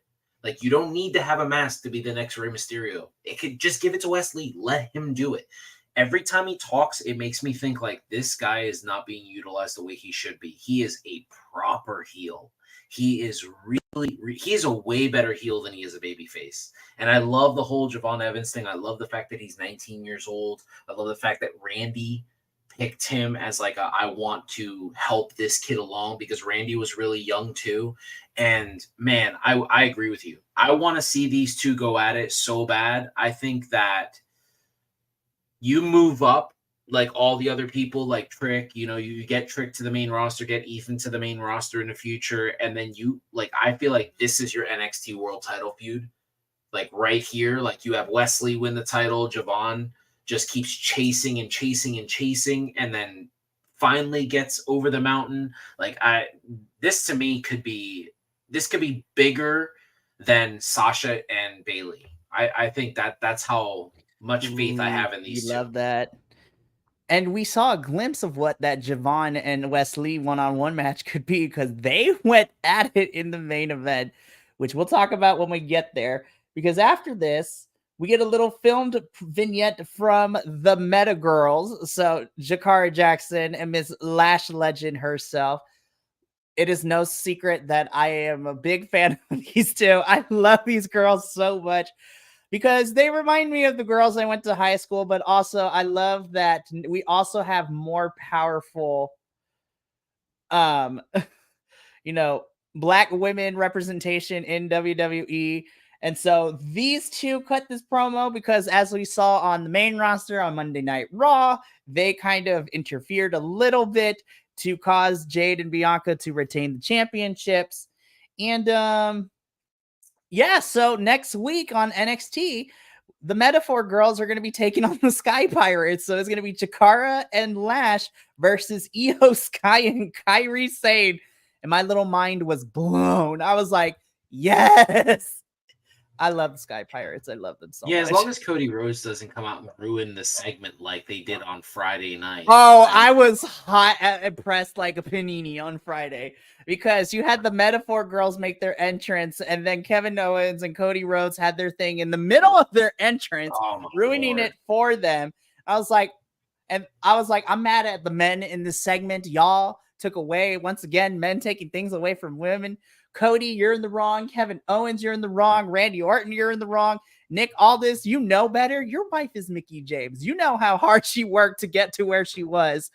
Like, you don't need to have a mask to be the next Rey Mysterio. It could just give it to Wesley. Let him do it. Every time he talks, it makes me think like this guy is not being utilized the way he should be. He is a proper heel. He is he is a way better heel than he is a babyface. And I love the whole Javon Evans thing. I love the fact that he's 19 years old. I love the fact that Randy picked him as like I want to help this kid along because Randy was really young too. And man, I agree with you. I want to see these two go at it so bad. I think that you move up like all the other people, like Trick, you get Trick to the main roster, get Ethan to the main roster in the future. And then I feel like this is your NXT world title feud. Like right here, like you have Wesley win the title. Javon just keeps chasing and chasing and chasing. And then finally gets over the mountain. Like this to me could be bigger than Sasha and Bailey. I think that's how much faith I have in these two. Love that. And we saw a glimpse of what that Javon and Wesley one-on-one match could be because they went at it in the main event, which we'll talk about when we get there. Because after this, we get a little filmed vignette from the Meta Girls. So Jakara Jackson and Miss Lash Legend herself. It is no secret that I am a big fan of these two. I love these girls so much, because they remind me of the girls I went to high school, but also I love that we also have more powerful, Black women representation in WWE. And so these two cut this promo because as we saw on the main roster on Monday Night Raw, they kind of interfered a little bit to cause Jade and Bianca to retain the championships. And, so next week on NXT, the Metaphor Girls are going to be taking on the Sky Pirates. So it's going to be Chikara and Lash versus Io Sky and Kairi Sane. And my little mind was blown. I was like, yes. I love the Sky Pirates. I love them so much. Yeah, as long as Cody Rhodes doesn't come out and ruin the segment like they did on Friday night. Oh, I was hot impressed like a panini on Friday because you had the Metaphor Girls make their entrance, and then Kevin Owens and Cody Rhodes had their thing in the middle of their entrance, ruining it for them. I was like, I'm mad at the men in this segment. Y'all took away, once again, men taking things away from women. Cody, you're in the wrong. Kevin Owens, you're in the wrong. Randy Orton, you're in the wrong. Nick Aldis, you know better. Your wife is Mickie James. You know how hard she worked to get to where she was,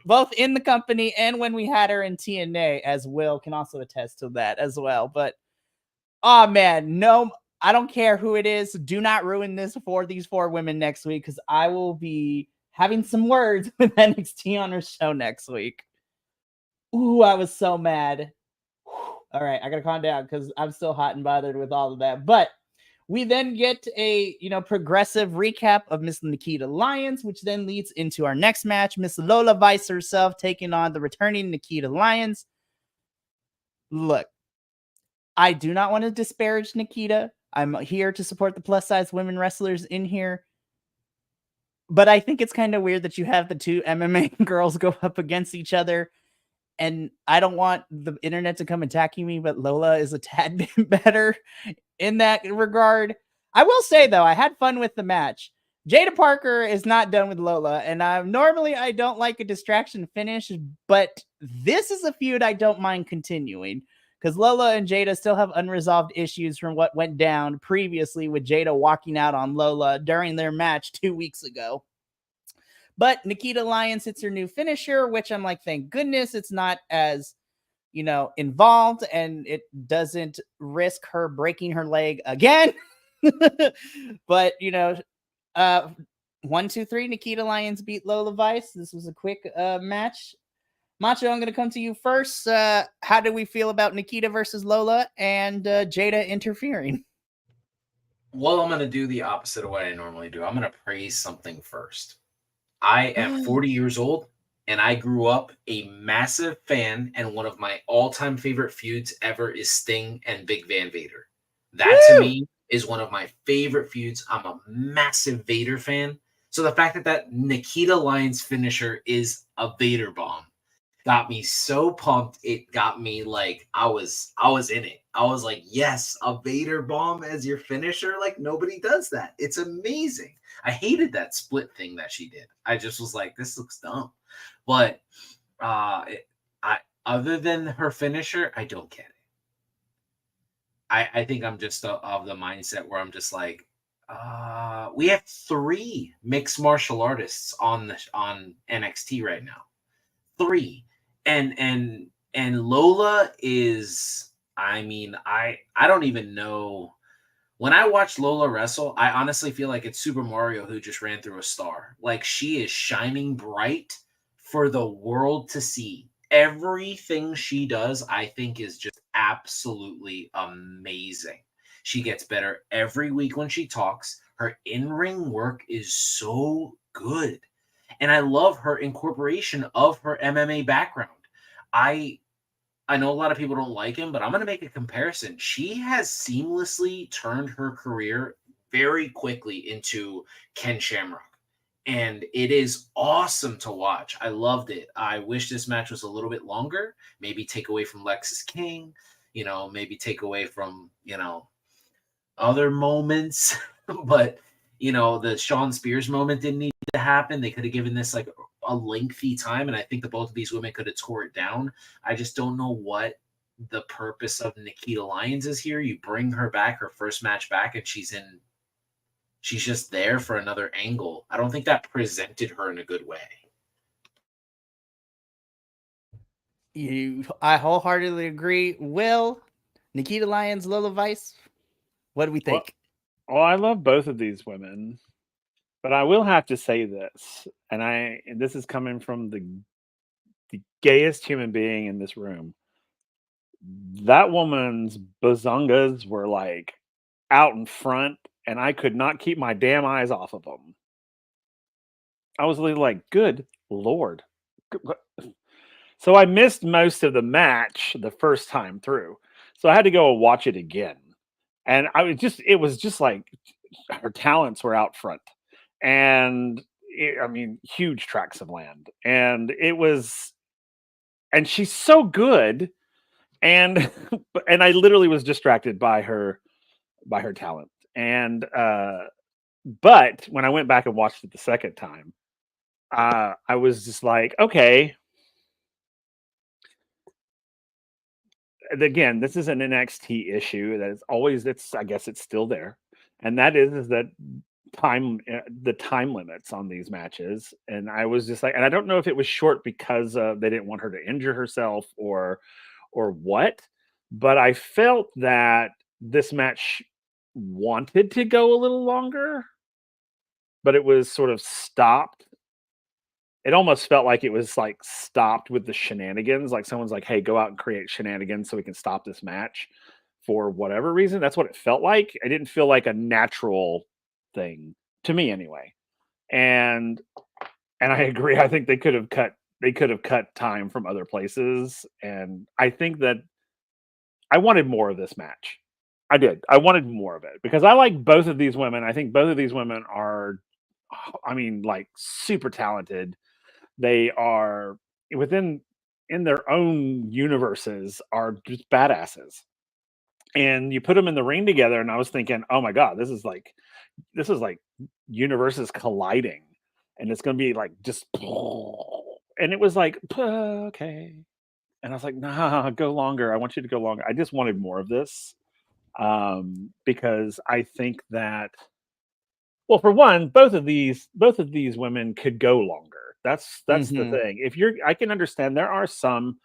both in the company and when we had her in TNA, as Will can also attest to that as well. But, oh man, no, I don't care who it is. Do not ruin this for these 4 women next week, because I will be having some words with NXT on her show next week. Ooh, I was so mad. All right, I gotta calm down because I'm still hot and bothered with all of that. But we then get a progressive recap of Miss Nikita Lyons, which then leads into our next match. Miss Lola Vice herself taking on the returning Nikita Lyons. Look, I do not want to disparage Nikita. I'm here to support the plus size women wrestlers in here. But I think it's kind of weird that you have the 2 MMA girls go up against each other. And I don't want the internet to come attacking me, but Lola is a tad bit better in that regard. I will say, though, I had fun with the match. Jada Parker is not done with Lola, and normally I don't like a distraction finish, but this is a feud I don't mind continuing, because Lola and Jada still have unresolved issues from what went down previously with Jada walking out on Lola during their match 2 weeks ago. But Nikita Lyons hits her new finisher, which I'm like, thank goodness it's not as, involved, and it doesn't risk her breaking her leg again. But, 1, 2, 3, Nikita Lyons beat Lola Vice. This was a quick match. Macho, I'm going to come to you first. How do we feel about Nikita versus Lola and Jada interfering? Well, I'm going to do the opposite of what I normally do. I'm going to praise something first. I am 40 years old, and I grew up a massive fan, and one of my all-time favorite feuds ever is Sting and Big Van Vader. That, to me, is one of my favorite feuds. I'm a massive Vader fan. So the fact that Nikita Lyons finisher is a Vader bomb got me so pumped. It got me like I was in it. I was like, yes, a Vader bomb as your finisher. Like, nobody does that. It's amazing. I hated that split thing that she did. I just was like, this looks dumb. But other than her finisher, I don't get it. I think I'm just of the mindset where I'm just like, we have 3 mixed martial artists on NXT right now. 3. And Lola is, I mean, I don't even know. When I watch Lola wrestle, I honestly feel like it's Super Mario who just ran through a star. Like, she is shining bright for the world to see. Everything she does, I think, is just absolutely amazing. She gets better every week when she talks. Her in-ring work is so good. And I love her incorporation of her MMA background. I know a lot of people don't like him, but I'm going to make a comparison. She has seamlessly turned her career very quickly into Ken Shamrock. And it is awesome to watch. I loved it. I wish this match was a little bit longer. Maybe take away from Lexis King, maybe take away from, other moments. But, the Shawn Spears moment didn't need to happen. They could have given this like a lengthy time, and I think that both of these women could have tore it down. I just don't know what the purpose of Nikita Lyons is here. You bring her back, her first match back, and she's just there for another angle. I don't think that presented her in a good way. I wholeheartedly agree. Will, Nikita Lyons, Lola Vice, what do we think? Well, I love both of these women, but I will have to say this, and this is coming from the gayest human being in this room. That woman's bazongas were like out in front, and I could not keep my damn eyes off of them. I was really like, good Lord. So I missed most of the match the first time through. So I had to go watch it again. And it was just like her talents were out front. And huge tracts of land. And she's so good. And I literally was distracted by her talent. And but when I went back and watched it the second time, I was just like, okay, again, this is an NXT issue that is always, I guess it's still there. And that is that the time limits on these matches. And I was just like, and I don't know if it was short because they didn't want her to injure herself or what, but I felt that this match wanted to go a little longer, but it was sort of stopped. It almost felt like it was like stopped with the shenanigans. Like someone's like, hey, go out and create shenanigans so we can stop this match for whatever reason. That's what it felt like. It didn't feel like a natural thing to me anyway. And I agree. I think they could have cut time from other places. And I think that I wanted more of this match. I did. I wanted more of it because I like both of these women. I think both of these women are, I mean, like super talented. They are in their own universes are just badasses. And you put them in the ring together, and I was thinking, oh my God, this is like universes colliding, and it's going to be like just, and it was like, okay. And I was like, nah, go longer. I want you to go longer. I just wanted more of this. Because I think that, well, for one, both of these women could go longer. That's the thing. I can understand there are some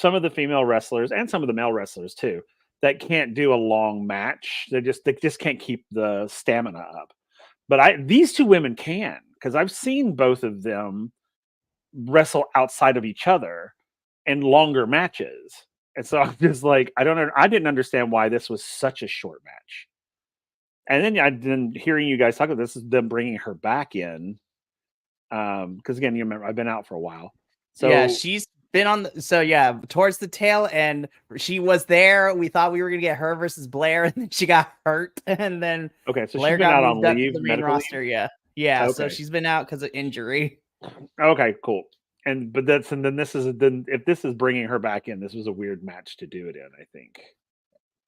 of the female wrestlers and some of the male wrestlers too that can't do a long match. They just can't keep the stamina up. But these two women can, because I've seen both of them wrestle outside of each other in longer matches. And so I'm just like, I didn't understand why this was such a short match. And then hearing you guys talk about this is them bringing her back in. Because again, you remember I've been out for a while. So yeah, she's been towards the tail end. She was there. We thought we were gonna get her versus Blair, and then she got hurt. And then okay, so Blair she's been out on moved leave, up to the main roster. leave? Yeah. Okay. So she's been out because of injury. Okay, cool. If this is bringing her back in, this was a weird match to do it in, I think.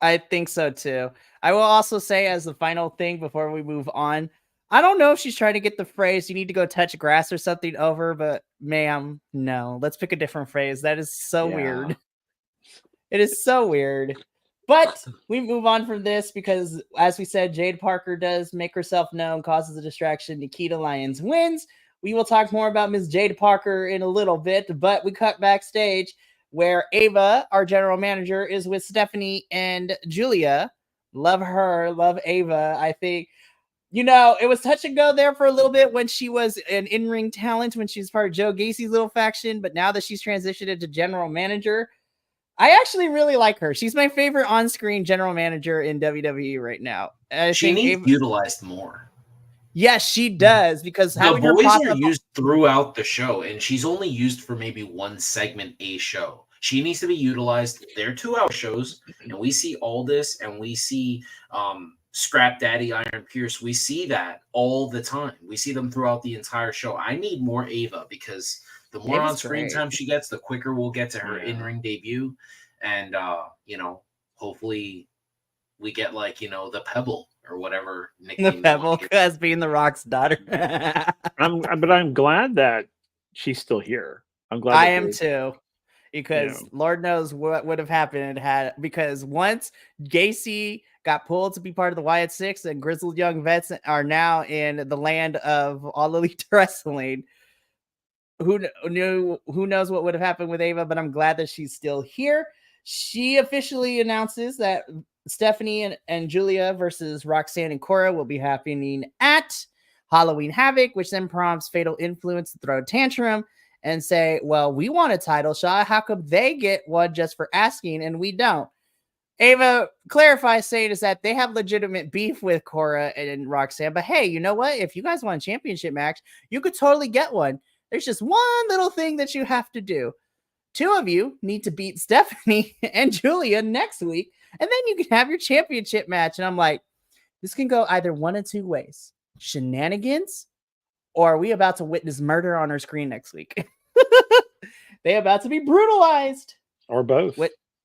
I think so too. I will also say as the final thing before we move on, I don't know if she's trying to get the phrase, you need to go touch grass or something over, but ma'am, no, let's pick a different phrase. That is so weird. It is so weird. But we move on from this because, as we said, Jade Parker does make herself known, causes a distraction. Nikita Lyons wins. We will talk more about Ms. Jade Parker in a little bit, but we cut backstage where Ava, our general manager, is with Stephanie and Julia. Love her. Love Ava. I think, it was touch and go there for a little bit when she was an in-ring talent, when she was part of Joe Gacy's little faction, but now that she's transitioned into general manager, I actually really like her. She's my favorite on-screen general manager in WWE right now. She needs utilized more. Yes, she does, because the boys are used throughout the show, and she's only used for maybe one segment a show. She needs to be utilized. They're 2-hour shows, and we see all this, and we see Scrap Daddy, Iron Pierce. We see that all the time. We see them throughout the entire show. I need more Ava, because the more on-screen time she gets, the quicker we'll get to her in-ring debut, and hopefully we get the Pebble or whatever nickname. The Pebble, as being The Rock's daughter. I'm glad that she's still here. I'm glad. I am too, because Lord knows what would have happened because once Gacy got pulled to be part of the Wyatt Six and Grizzled Young Vets are now in the land of All Elite Wrestling. Who knows what would have happened with Ava, but I'm glad that she's still here. She officially announces that Stephanie and Julia versus Roxanne and Cora will be happening at Halloween Havoc, which then prompts Fatal Influence to throw a tantrum and say, well, we want a title shot. How come they get one just for asking and we don't? Ava clarifies, saying is that they have legitimate beef with Cora and Roxanne, but hey, you know what? If you guys want a championship match, you could totally get one. There's just one little thing that you have to do. 2 of you need to beat Stephanie and Julia next week, and then you can have your championship match. And I'm like, this can go either one of 2 ways. Shenanigans, or are we about to witness murder on our screen next week? They about to be brutalized. Or both.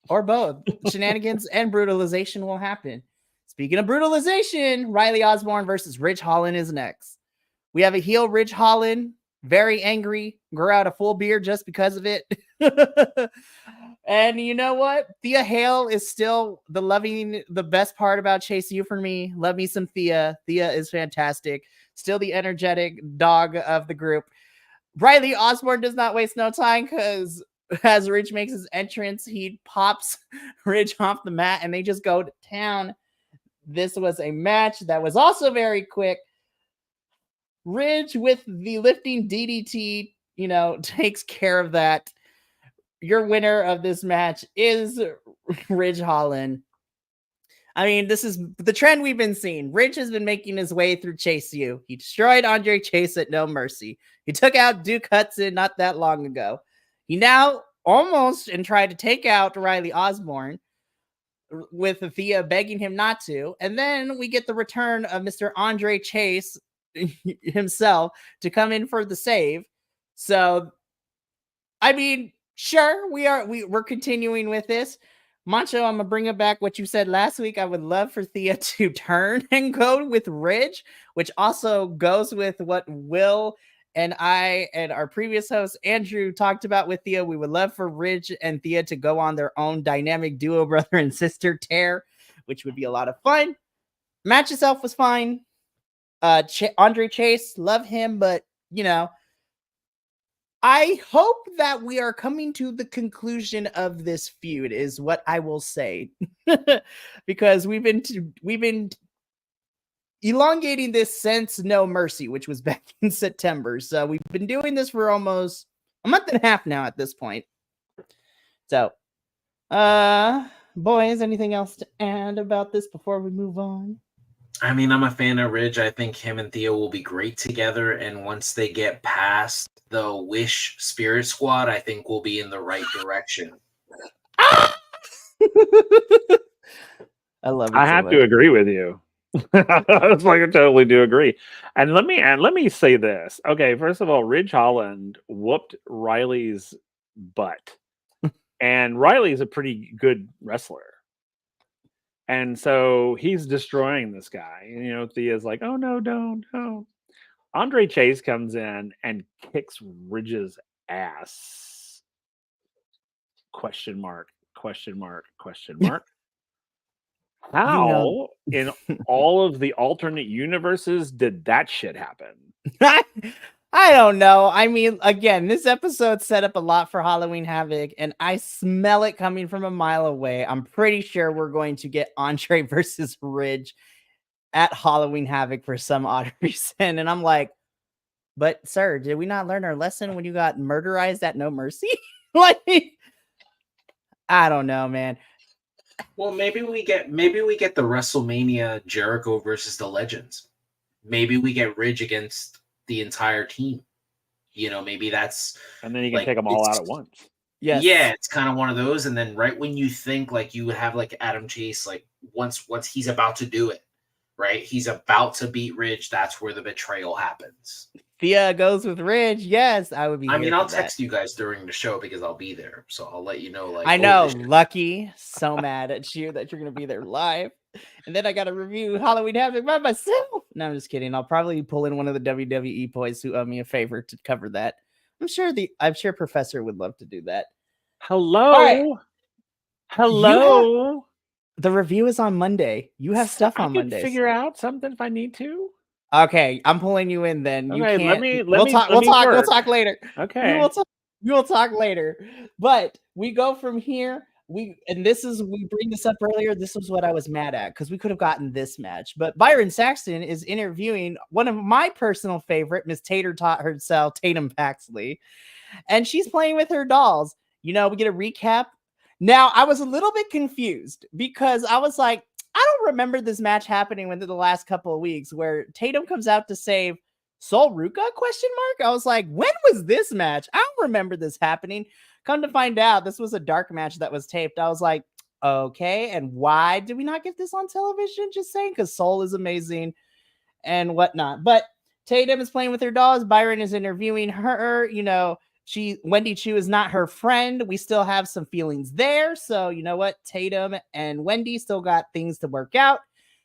Or both. Shenanigans and brutalization will happen. Speaking of brutalization, Riley Osborne versus Ridge Holland is next. We have a heel Ridge Holland, very angry, grew out a full beard just because of it. And you know what? Thea Hale is still the best part about Chase U for me. Love me some Thea. Thea is fantastic. Still the energetic dog of the group. Riley Osborne does not waste no time because as Ridge makes his entrance, he pops Ridge off the mat and they just go to town. This was a match that was also very quick. Ridge with the lifting DDT, takes care of that. Your winner of this match is Ridge Holland. I mean, this is the trend we've been seeing. Ridge has been making his way through Chase U. He destroyed Andre Chase at No Mercy. He took out Duke Hudson not that long ago. He now almost tried to take out Riley Osborne with Thea begging him not to. And then we get the return of Mr. Andre Chase himself to come in for the save. So, I mean, sure, we're continuing with this. Mancho, I'm gonna bring it back what you said last week. I would love for Thea to turn and go with Ridge, which also goes with what Will and I and our previous host Andrew talked about with Thea. We would love for Ridge and Thea to go on their own dynamic duo brother and sister tear, which would be a lot of fun. Match itself was fine. Andre Chase, love him, but I hope that we are coming to the conclusion of this feud is what I will say. Because we've been elongating this since No Mercy, which was back in September. So we've been doing this for almost a month and a half now at this point. So, boys, anything else to add about this before we move on? I mean, I'm a fan of Ridge. I think him and Thea will be great together. And once they get past the Wish Spirit Squad, I think we'll be in the right direction. I love it. I have to agree with you. It's like I totally do agree. And let me say this. Okay, first of all, Ridge Holland whooped Riley's butt. And Riley's a pretty good wrestler. And so he's destroying this guy. And, Thea's like, oh, no, don't. Andre Chase comes in and kicks Ridge's ass. Question mark. How in all of the alternate universes did that shit happen? I don't know. I mean, again, this episode set up a lot for Halloween Havoc, and I smell it coming from a mile away. I'm pretty sure we're going to get Andre versus Ridge at Halloween Havoc for some odd reason. And I'm like, but sir, did we not learn our lesson when you got murderized at No Mercy? Like, I don't know, man. Well, maybe we get the WrestleMania Jericho versus the Legends. Maybe we get Ridge against the entire team. Maybe that's, and then you can take them all out at once. Yes. Yeah, it's kind of one of those. And then right when you think like you would have like Adam Chase, like once he's about to do it, right? He's about to beat Ridge. That's where the betrayal happens. Thea goes with Ridge. Yes, I would be. I mean, I'll text you guys during the show because I'll be there, so I'll let you know. Like, I know, Lucky, so mad at you that you're gonna be there live, and then I got to review Halloween Havoc by myself. No, I'm just kidding. I'll probably pull in one of the WWE boys who owe me a favor to cover that. I'm sure Professor would love to do that. Hello. The review is on Monday. You have stuff on Monday. Figure out something if I need to. Okay, I'm pulling you in then. You okay, can't. We'll talk later. Okay. We will talk later. But we go from here. We bring this up earlier. This was what I was mad at because we could have gotten this match. But Byron Saxton is interviewing one of my personal favorite, Miss Tater Tot herself, Tatum Paxley. And she's playing with her dolls. We get a recap. Now, I was a little bit confused because I was like, I don't remember this match happening within the last couple of weeks where Tatum comes out to save Sol Ruka? ? I was like, when was this match? I don't remember this happening. Come to find out, this was a dark match that was taped. I was like, okay, and why did we not get this on television? Just saying, because Sol is amazing and whatnot. But Tatum is playing with her dolls. Byron is interviewing her. Wendy Chu is not her friend. We still have some feelings there. So you know what? Tatum and Wendy still got things to work out.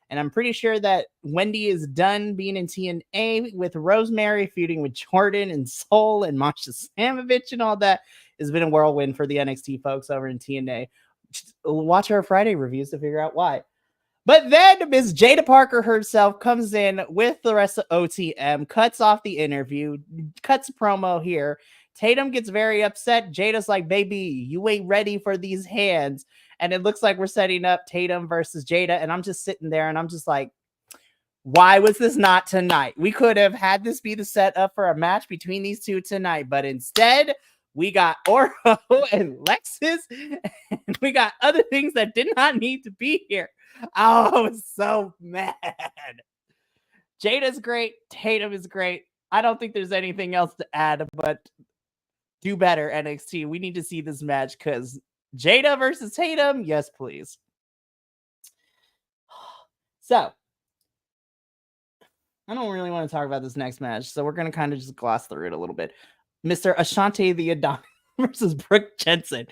And I'm pretty sure that Wendy is done being in TNA with Rosemary feuding with Jordan and Soul and Masha Slamovich and all that. It's been a whirlwind for the NXT folks over in TNA. Just watch our Friday reviews to figure out why. But then Miss Jada Parker herself comes in with the rest of OTM, cuts off the interview, cuts a promo here. Tatum gets very upset. Jada's like, baby, you ain't ready for these hands. And it looks like we're setting up Tatum versus Jada. And I'm just sitting there and I'm just like, why was this not tonight? We could have had this be the setup for a match between these two tonight. But instead, we got Oro and Lexus. And we got other things that did not need to be here. Oh, I was so mad. Jada's great. Tatum is great. I don't think there's anything else to add, but do better, NXT. We need to see this match because Jada versus Tatum, yes, please. So, I don't really want to talk about this next match, so we're going to kind of just gloss through it a little bit. Mr. Ashante the Adonis versus Brooke Jensen.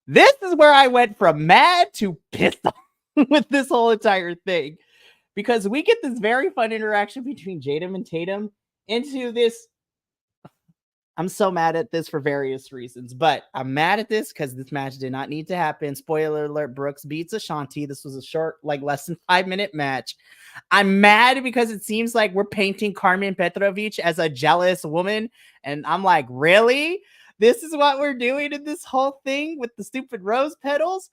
This is where I went from mad to pissed off with this whole entire thing, because we get this very fun interaction between Jada and Tatum into this. I'm so mad at this for various reasons, but I'm mad at this because this match did not need to happen. Spoiler alert, Brooks beats Ashanti. This was a short, like less than 5-minute match. I'm mad because it seems like we're painting Carmen Petrovic as a jealous woman. And I'm like, really? This is what we're doing in this whole thing with the stupid rose petals?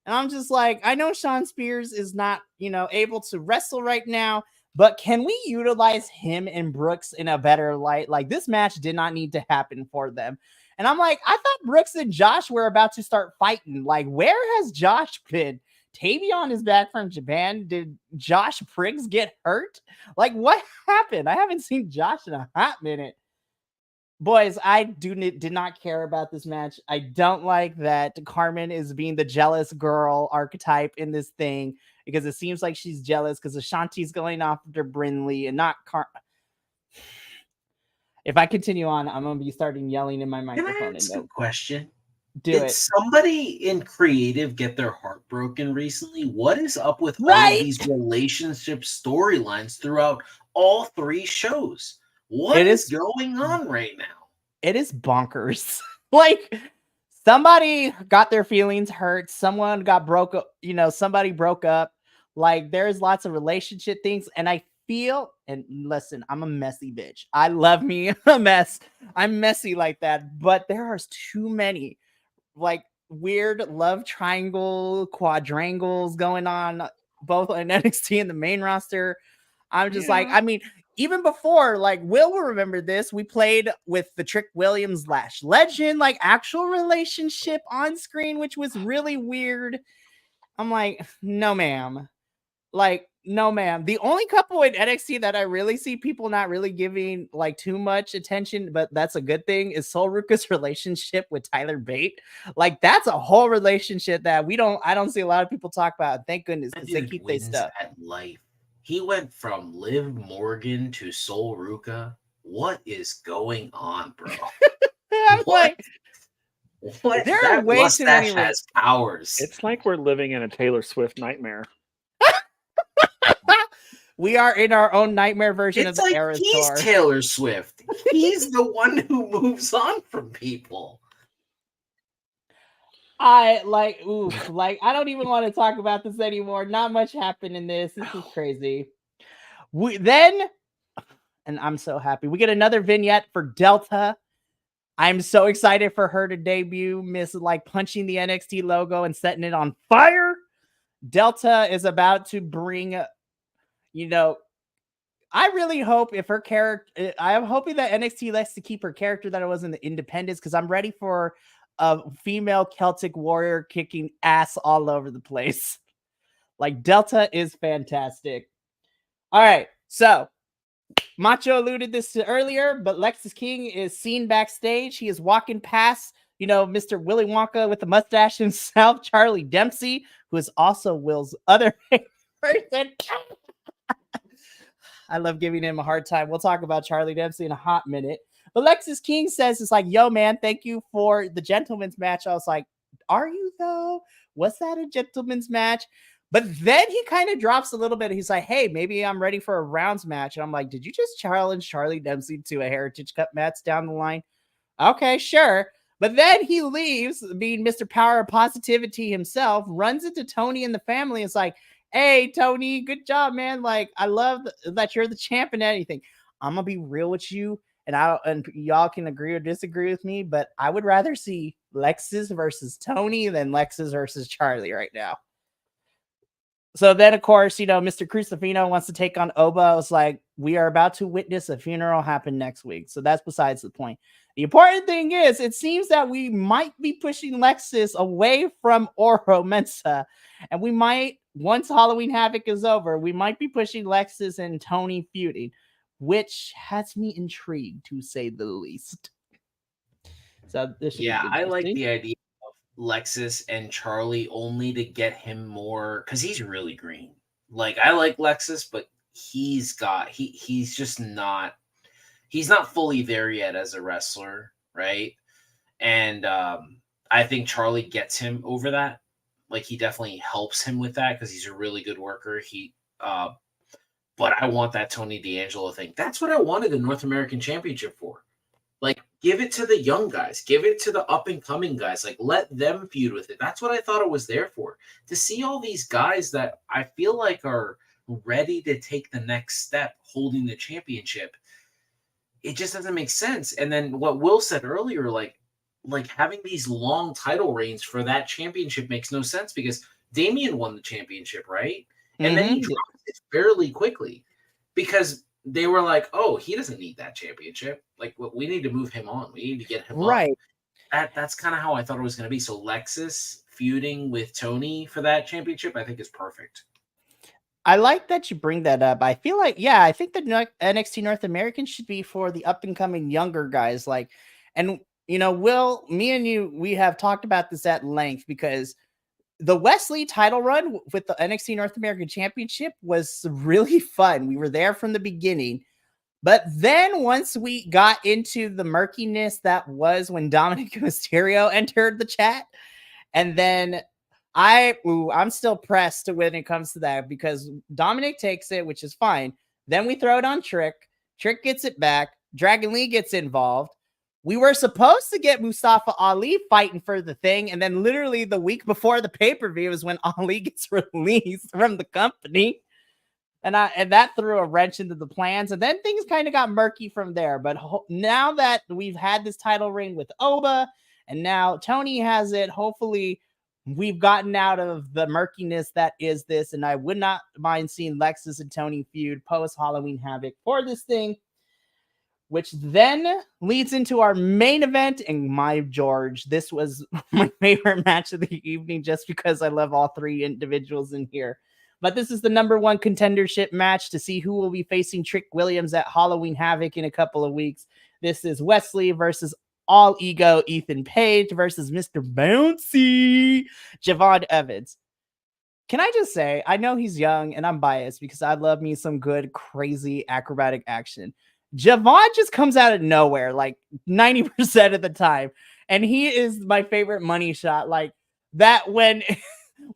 And I'm just like, I know Sean Spears is not, able to wrestle right now, but can we utilize him and Brooks in a better light? Like, this match did not need to happen for them. And I'm like, I thought Brooks and Josh were about to start fighting. Like, where has Josh been? Tavion is back from Japan. Did Josh Briggs get hurt? Like, what happened? I haven't seen Josh in a hot minute. Boys, I did not care about this match. I don't like that Carmen is being the jealous girl archetype in this thing, because it seems like she's jealous because Ashanti's going after Brinley and not If I continue on, I'm going to be starting yelling in my microphone. Can I ask a question? Did somebody in creative get their heart broken recently? What is up with all of these relationship storylines throughout all 3 shows? What is going on right now? It is bonkers. Like, somebody got their feelings hurt. Someone got broke up. Somebody broke up. Like, there's lots of relationship things. And I feel, and listen, I'm a messy bitch. I love me a mess. I'm messy like that. But there are too many, like, weird love triangle, quadrangles going on, both on NXT and the main roster. I'm just like, I mean, even before, like, Will remember this. We played with the Trick Williams Lash Legend, like, actual relationship on screen, which was really weird. I'm like, no, ma'am. Like, no, ma'am. The only couple in NXT that I really see people not really giving, like, too much attention, but that's a good thing, is Sol Ruka's relationship with Tyler Bate. Like, that's a whole relationship that I don't see a lot of people talk about. Thank goodness, because they keep their stuff. At life. He went from Liv Morgan to Sol Ruka. What is going on, bro? I'm like, what? There are way too many has powers. It's like we're living in a Taylor Swift nightmare. We are in our own nightmare version of the Eras He's Tour. Taylor Swift. He's the one who moves on from people. I don't even want to talk about this anymore. Not much happened in this. This is crazy. And I'm so happy. We get another vignette for Delta. I'm so excited for her to debut. Miss, like, punching the NXT logo and setting it on fire. Delta is about to bring, I really hope if her character, I'm hoping that NXT likes to keep her character that it was in the Independence, because I'm ready for a female Celtic warrior kicking ass all over the place. Like, Delta is fantastic. All right, so Macho alluded this to earlier, but Lexus King is seen backstage. He is walking past, Mr. Willy Wonka with the mustache himself, Charlie Dempsey, who is also Will's other person. I love giving him a hard time. We'll talk about Charlie Dempsey in a hot minute. But Lexus King says, it's like, yo, man, thank you for the gentleman's match. I was like, are you, though? Was that a gentleman's match? But then he kind of drops a little bit. He's like, hey, maybe I'm ready for a rounds match. And I'm like, did you just challenge Charlie Dempsey to a Heritage Cup match down the line? Okay, sure. But then he leaves, being Mr. Power of Positivity himself, runs into Tony and the family. It's like, hey, Tony, good job, man. Like, I love that you're the champ and anything. I'm gonna be real with you, and y'all can agree or disagree with me, but I would rather see Lexus versus Tony than Lexus versus Charlie right now. So then, of course, Mr. Crucifino wants to take on Oba. I was like, we are about to witness a funeral happen next week. So that's besides the point. The important thing is, it seems that we might be pushing Lexus away from Oro Mensa. And we might, once Halloween Havoc is over, we might be pushing Lexus and Tony feuding, which has me intrigued, to say the least. So this should be I like interesting. the idea of Lexus and Charlie only to get him more, because he's really green. Like, I like Lexus, but he's just not, he's not fully there yet as a wrestler, right? And I think Charlie gets him over that. Like, he definitely helps him with that because he's a really good worker. But I want that Tony D'Angelo thing. That's what I wanted the North American Championship for. Like, give it to the young guys. Give it to the up-and-coming guys. Like, let them feud with it. That's what I thought it was there for. To see all these guys that I feel like are ready to take the next step holding the championship, it just doesn't make sense. And then what Will said earlier, like having these long title reigns for that championship makes no sense because Damian won the championship, right? And then he dropped it fairly quickly because they were like, oh, he doesn't need that championship. Like, we need to move him on. We need to get him right. Up. That's kind of how I thought it was going to be. So Lexus feuding with Tony for that championship, I think is perfect. I like that you bring that up. I feel like, I think the NXT North American should be for the up and coming younger guys. Like, and Will, me and you, we have talked about this at length because the Wesley title run with the NXT North American Championship was really fun. We were there from the beginning. But then once we got into the murkiness that was when Dominic Mysterio entered the chat, and then I'm still pressed when it comes to that because Dominic takes it, which is fine. Then we throw it on Trick. Trick gets it back. Dragon Lee gets involved. We were supposed to get Mustafa Ali fighting for the thing. And then literally the week before the pay-per-view is when Ali gets released from the company. And that threw a wrench into the plans. And then things kind of got murky from there. But now that we've had this title reign with Oba, and now Tony has it, hopefully we've gotten out of the murkiness that is this. And I would not mind seeing Lexus and Tony feud post Halloween Havoc for this thing, which then leads into our main event. And my George, this was my favorite match of the evening just because I love all three individuals in here. But this is the number one contendership match to see who will be facing Trick Williams at Halloween Havoc in a couple of weeks. This is Wesley versus All Ego Ethan Page versus Mr. Bouncy Javon Evans. Can I just say, I know he's young and I'm biased because I love me some good, crazy acrobatic action. Javon just comes out of nowhere like 90% of the time. And he is my favorite money shot. Like that when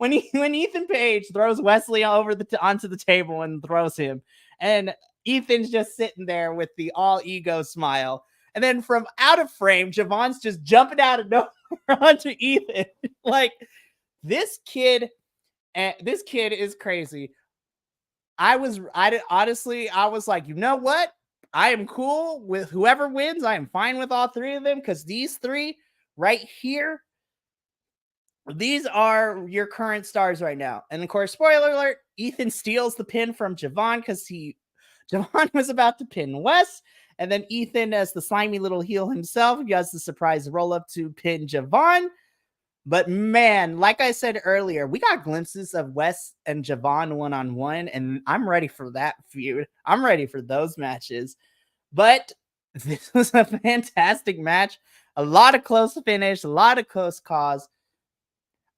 Ethan Page throws Wesley onto the table and throws him, and Ethan's just sitting there with the all ego smile, and then from out of frame, Javon's just jumping out of nowhere onto Ethan. Like this kid is crazy. I was like, you know what? I am cool with whoever wins. I am fine with all three of them because these three right here, these are your current stars right now. And of course, spoiler alert, Ethan steals the pin from Javon because Javon was about to pin Wes. And then Ethan, as the slimy little heel himself, does the surprise roll up to pin Javon. But man, like I said earlier, we got glimpses of Wes and Javon one-on-one, and I'm ready for that feud. I'm ready for those matches. But this was a fantastic match. A lot of close finish, a lot of close calls.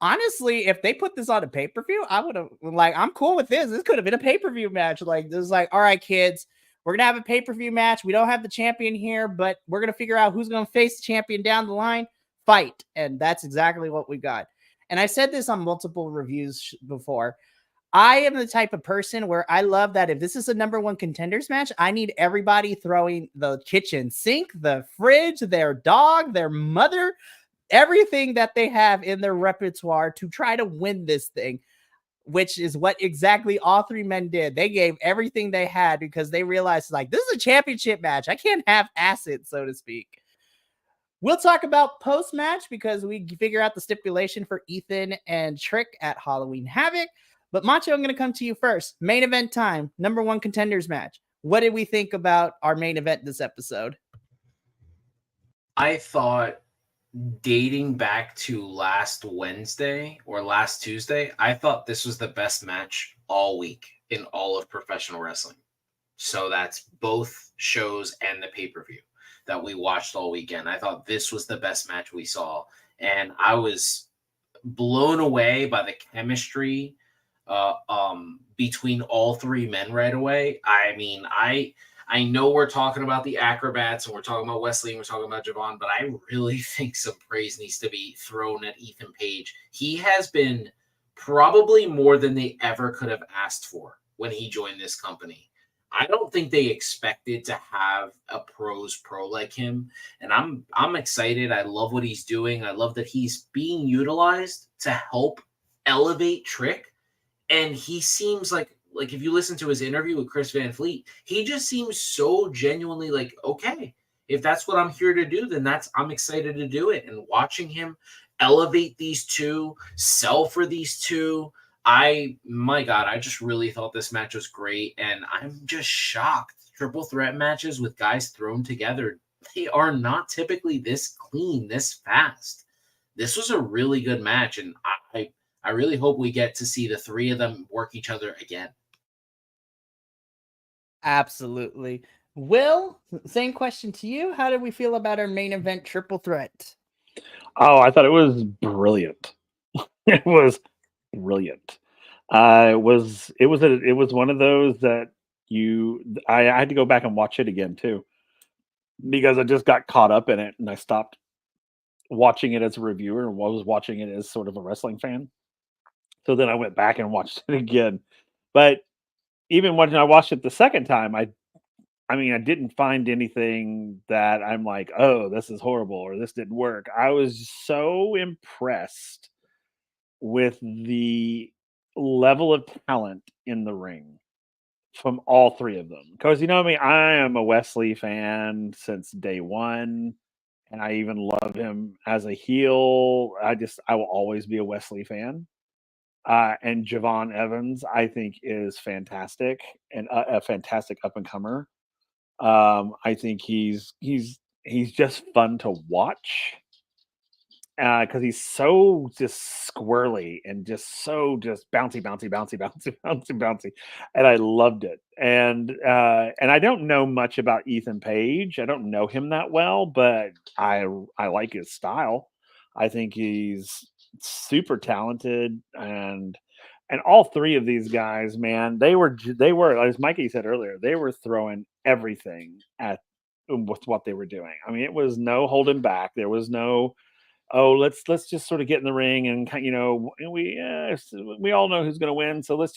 Honestly, if they put this on a pay-per-view, I would have I'm cool with this. This could have been a pay-per-view match. Like, this is like, all right, kids, we're gonna have a pay-per-view match. We don't have the champion here, but we're gonna figure out who's gonna face the champion down the line. Fight. And that's exactly what we got. And I said this on multiple reviews before. I am the type of person where I love that if this is a number one contenders match, I need everybody throwing the kitchen sink, the fridge, their dog, their mother, everything that they have in their repertoire to try to win this thing, which is what exactly all three men did. They gave everything they had because they realized, like, this is a championship match. I can't have acid, so to speak. We'll talk about post-match because we figure out the stipulation for Ethan and Trick at Halloween Havoc. But Macho, I'm going to come to you first. Main event time, number one contenders match. What did we think about our main event this episode? I thought, dating back to last Wednesday or last Tuesday, I thought this was the best match all week in all of professional wrestling. So that's both shows and the pay-per-view that we watched all weekend. I thought this was the best match we saw. And I was blown away by the chemistry between all three men right away. I mean, I know we're talking about the acrobats and we're talking about Wesley and we're talking about Javon, but I really think some praise needs to be thrown at Ethan Page. He has been probably more than they ever could have asked for when he joined this company. I don't think they expected to have a pros pro like him, and I'm excited. I love what he's doing. I love that he's being utilized to help elevate Trick, and he seems like if you listen to his interview with Chris Van Fleet, he just seems so genuinely like, okay, if that's what I'm here to do, then I'm excited to do it. And watching him elevate these two, sell for these two, my God, I just really thought this match was great. And I'm just shocked. Triple threat matches with guys thrown together, they are not typically this clean, this fast. This was a really good match. And I really hope we get to see the three of them work each other again. Absolutely. Will, same question to you. How did we feel about our main event triple threat? Oh, I thought it was brilliant. It was brilliant. It was one of those that I had to go back and watch it again too, because I just got caught up in it and I stopped watching it as a reviewer and was watching it as sort of a wrestling fan. So then I went back and watched it again. But even when I watched it the second time, I mean, I didn't find anything that I'm like, oh, this is horrible or this didn't work. I was so impressed with the level of talent in the ring from all three of them. Because, you know what I mean? I am a Wesley fan since day one, and I even love him as a heel. I will always be a Wesley fan. And Javon Evans, I think, is fantastic and a fantastic up and comer. I think he's just fun to watch because he's so just squirrely and just so just bouncy, and I loved it. And I don't know much about Ethan Page. I don't know him that well, but I like his style. I think he's super talented, and all three of these guys, man, they were as Mikey said earlier, they were throwing everything at with what they were doing. I mean, it was no holding back. There was no, oh, let's just sort of get in the ring and we all know who's going to win, so let's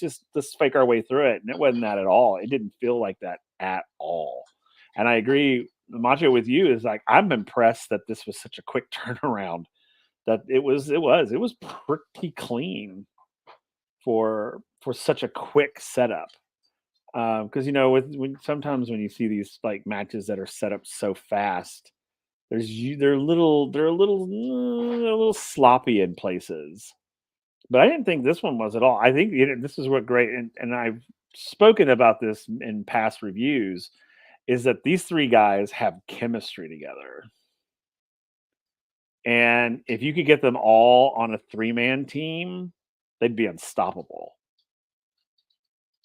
fake our way through it. And it wasn't that at all. It didn't feel like that at all. And I agree, Macho, with you. Is like, I'm impressed that this was such a quick turnaround. That it was pretty clean for such a quick setup. Because sometimes when you see these like matches that are set up so fast, they're a little sloppy in places. But I didn't think this one was at all. I think this is what great, and I've spoken about this in past reviews, is that these three guys have chemistry together. And if you could get them all on a 3-man team, they'd be unstoppable.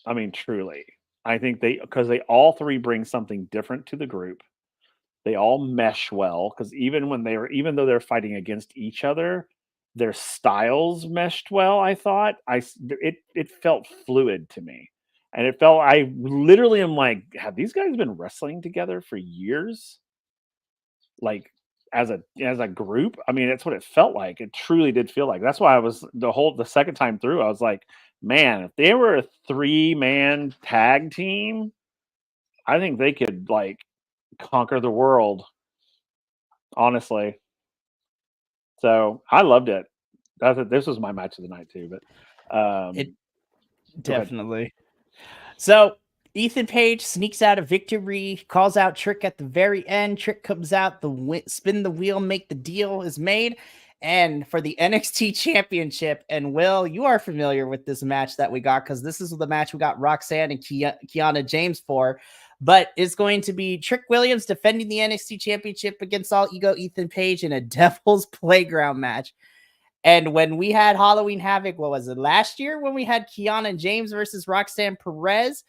I mean, truly. I think because they all three bring something different to the group. They all mesh well, because even though they're fighting against each other, their styles meshed well. I thought it felt fluid to me, and it felt, I literally am like, have these guys been wrestling together for years? Like, as a group. I mean, that's what it felt like. It truly did feel like. That's why I was the second time through, I was like, man, if they were a 3-man tag team, I think they could like conquer the world. Honestly. So I loved it. This was my match of the night too, but It go ahead. definitely. So Ethan Page sneaks out a victory, calls out Trick at the very end. Trick comes out, spin the wheel, make the deal is made. And for the NXT Championship, and Will, you are familiar with this match that we got because this is the match we got Roxanne and Kiana James for. But it's going to be Trick Williams defending the NXT Championship against All Ego Ethan Page in a Devil's Playground match. And when we had Halloween Havoc, what was it, last year when we had Kiana James versus Roxanne Perez?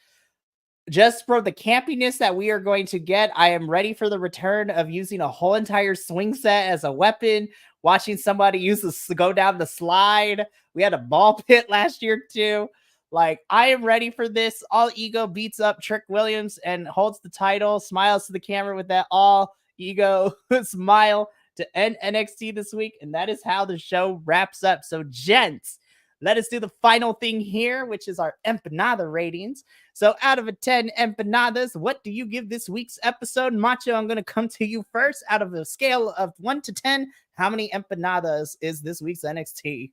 Just for the campiness that we are going to get, I am ready for the return of using a whole entire swing set as a weapon, watching somebody use this to go down the slide. We had a ball pit last year too. Like, I am ready for this. All Ego beats up Trick Williams and holds the title, smiles to the camera with that All Ego smile to end NXT this week. And that is how the show wraps up. So, gents, let us do the final thing here, which is our empanada ratings. So out of a 10 empanadas, what do you give this week's episode? Macho, I'm going to come to you first. Out of a scale of 1 to 10, how many empanadas is this week's NXT?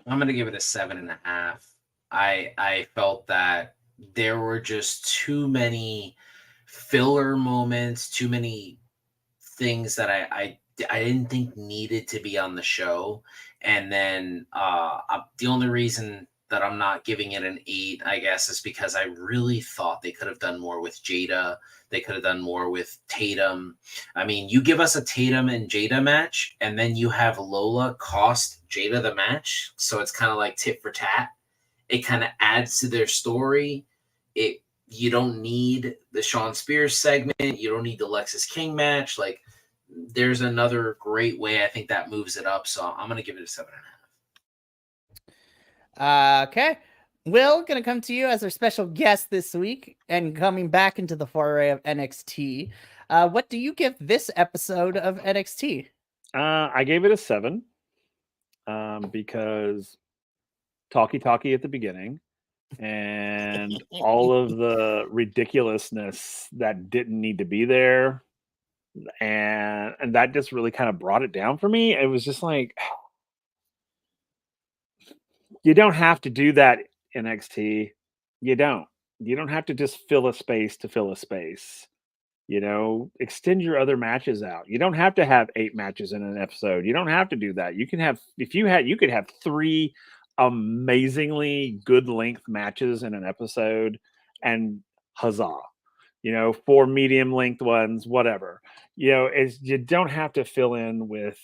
I'm going to give it a 7.5. I felt that there were just too many filler moments, too many things that I didn't think needed to be on the show. And then the only reason that I'm not giving it an 8, I guess, is because I really thought they could have done more with Jada. They could have done more with Tatum. I mean, you give us a Tatum and Jada match, and then you have Lola cost Jada the match. So it's kind of like tit for tat. It kind of adds to their story. You don't need the Shawn Spears segment. You don't need the Lexis King match. Like, there's another great way I think that moves it up. So I'm going to give it a 7.5. Okay. Will, gonna come to you as our special guest this week and coming back into the foray of NXT. What do you give this episode of NXT? I gave it a 7 because talkie at the beginning and all of the ridiculousness that didn't need to be there. And that just really kind of brought it down for me. It was just like, you don't have to do that, NXT. You don't have to just fill a space to fill a space. Extend your other matches out. You don't have to have 8 matches in an episode. You don't have to do that. You could have 3 amazingly good length matches in an episode, and huzzah. 4 medium length ones, whatever. You don't have to fill in with,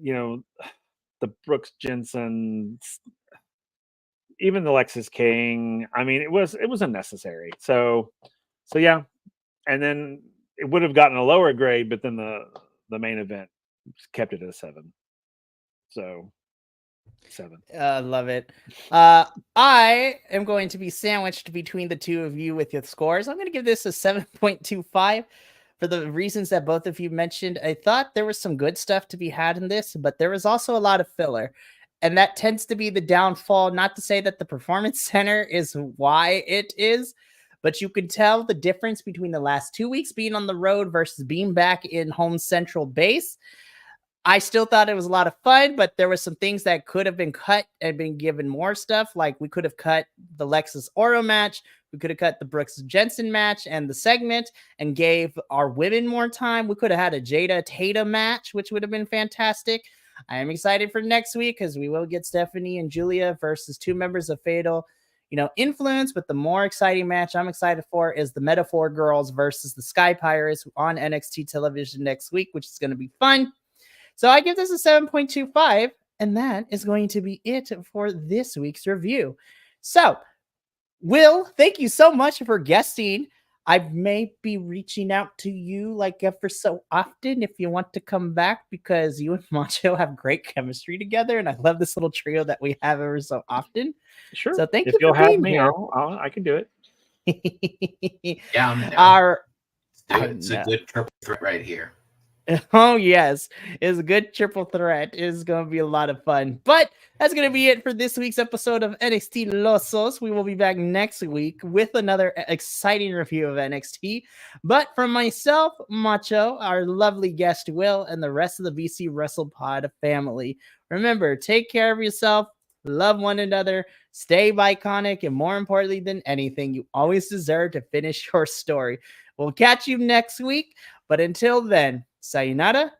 the Brooks Jensen, even the Lexis King. I mean, it was unnecessary. So yeah. And then it would have gotten a lower grade, but then the main event kept it at a 7. So 7. Love it. I am going to be sandwiched between the two of you with your scores. I'm going to give this a 7.25 for the reasons that both of you mentioned. I thought there was some good stuff to be had in this, but there was also a lot of filler. And that tends to be the downfall. Not to say that the Performance Center is why it is, but you can tell the difference between the last 2 weeks being on the road versus being back in home central base. I still thought it was a lot of fun, but there were some things that could have been cut and been given more stuff. Like we could have cut the Lexus Oro match. We could have cut the Brooks Jensen match and the segment and gave our women more time. We could have had a Jada Tatum match, which would have been fantastic. I am excited for next week because we will get Stephanie and Julia versus 2 members of Fatal, Influence. But the more exciting match I'm excited for is the Metaphor Girls versus the Sky Pirates on NXT television next week, which is going to be fun. So I give this a 7.25, and that is going to be it for this week's review. So, Will, thank you so much for guesting. I may be reaching out to you like ever so often if you want to come back, because you and Macho have great chemistry together, and I love this little trio that we have ever so often. Sure. So thank if you you'll for have being me, here. I can do it. Yeah, I'm down. Our Let's do it. It's a good triple threat right here. Oh, yes. It's a good triple threat. It's going to be a lot of fun. But that's going to be it for this week's episode of NXTilosos. We will be back next week with another exciting review of NXT. But from myself, Macho, our lovely guest Will, and the rest of the BC Wrestle Pod family, remember, take care of yourself, love one another, stay iconic, and more importantly than anything, you always deserve to finish your story. We'll catch you next week. But until then, sayonara,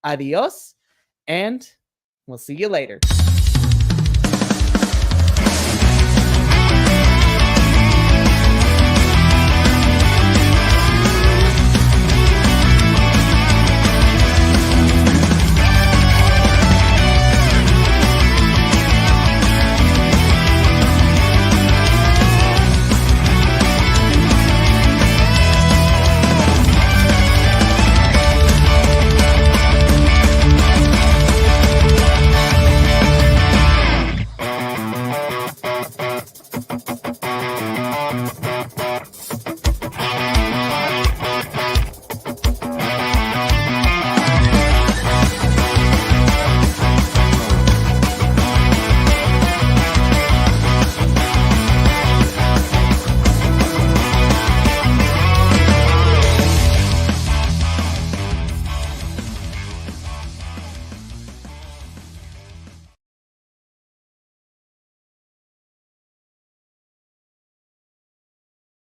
adios, and we'll see you later.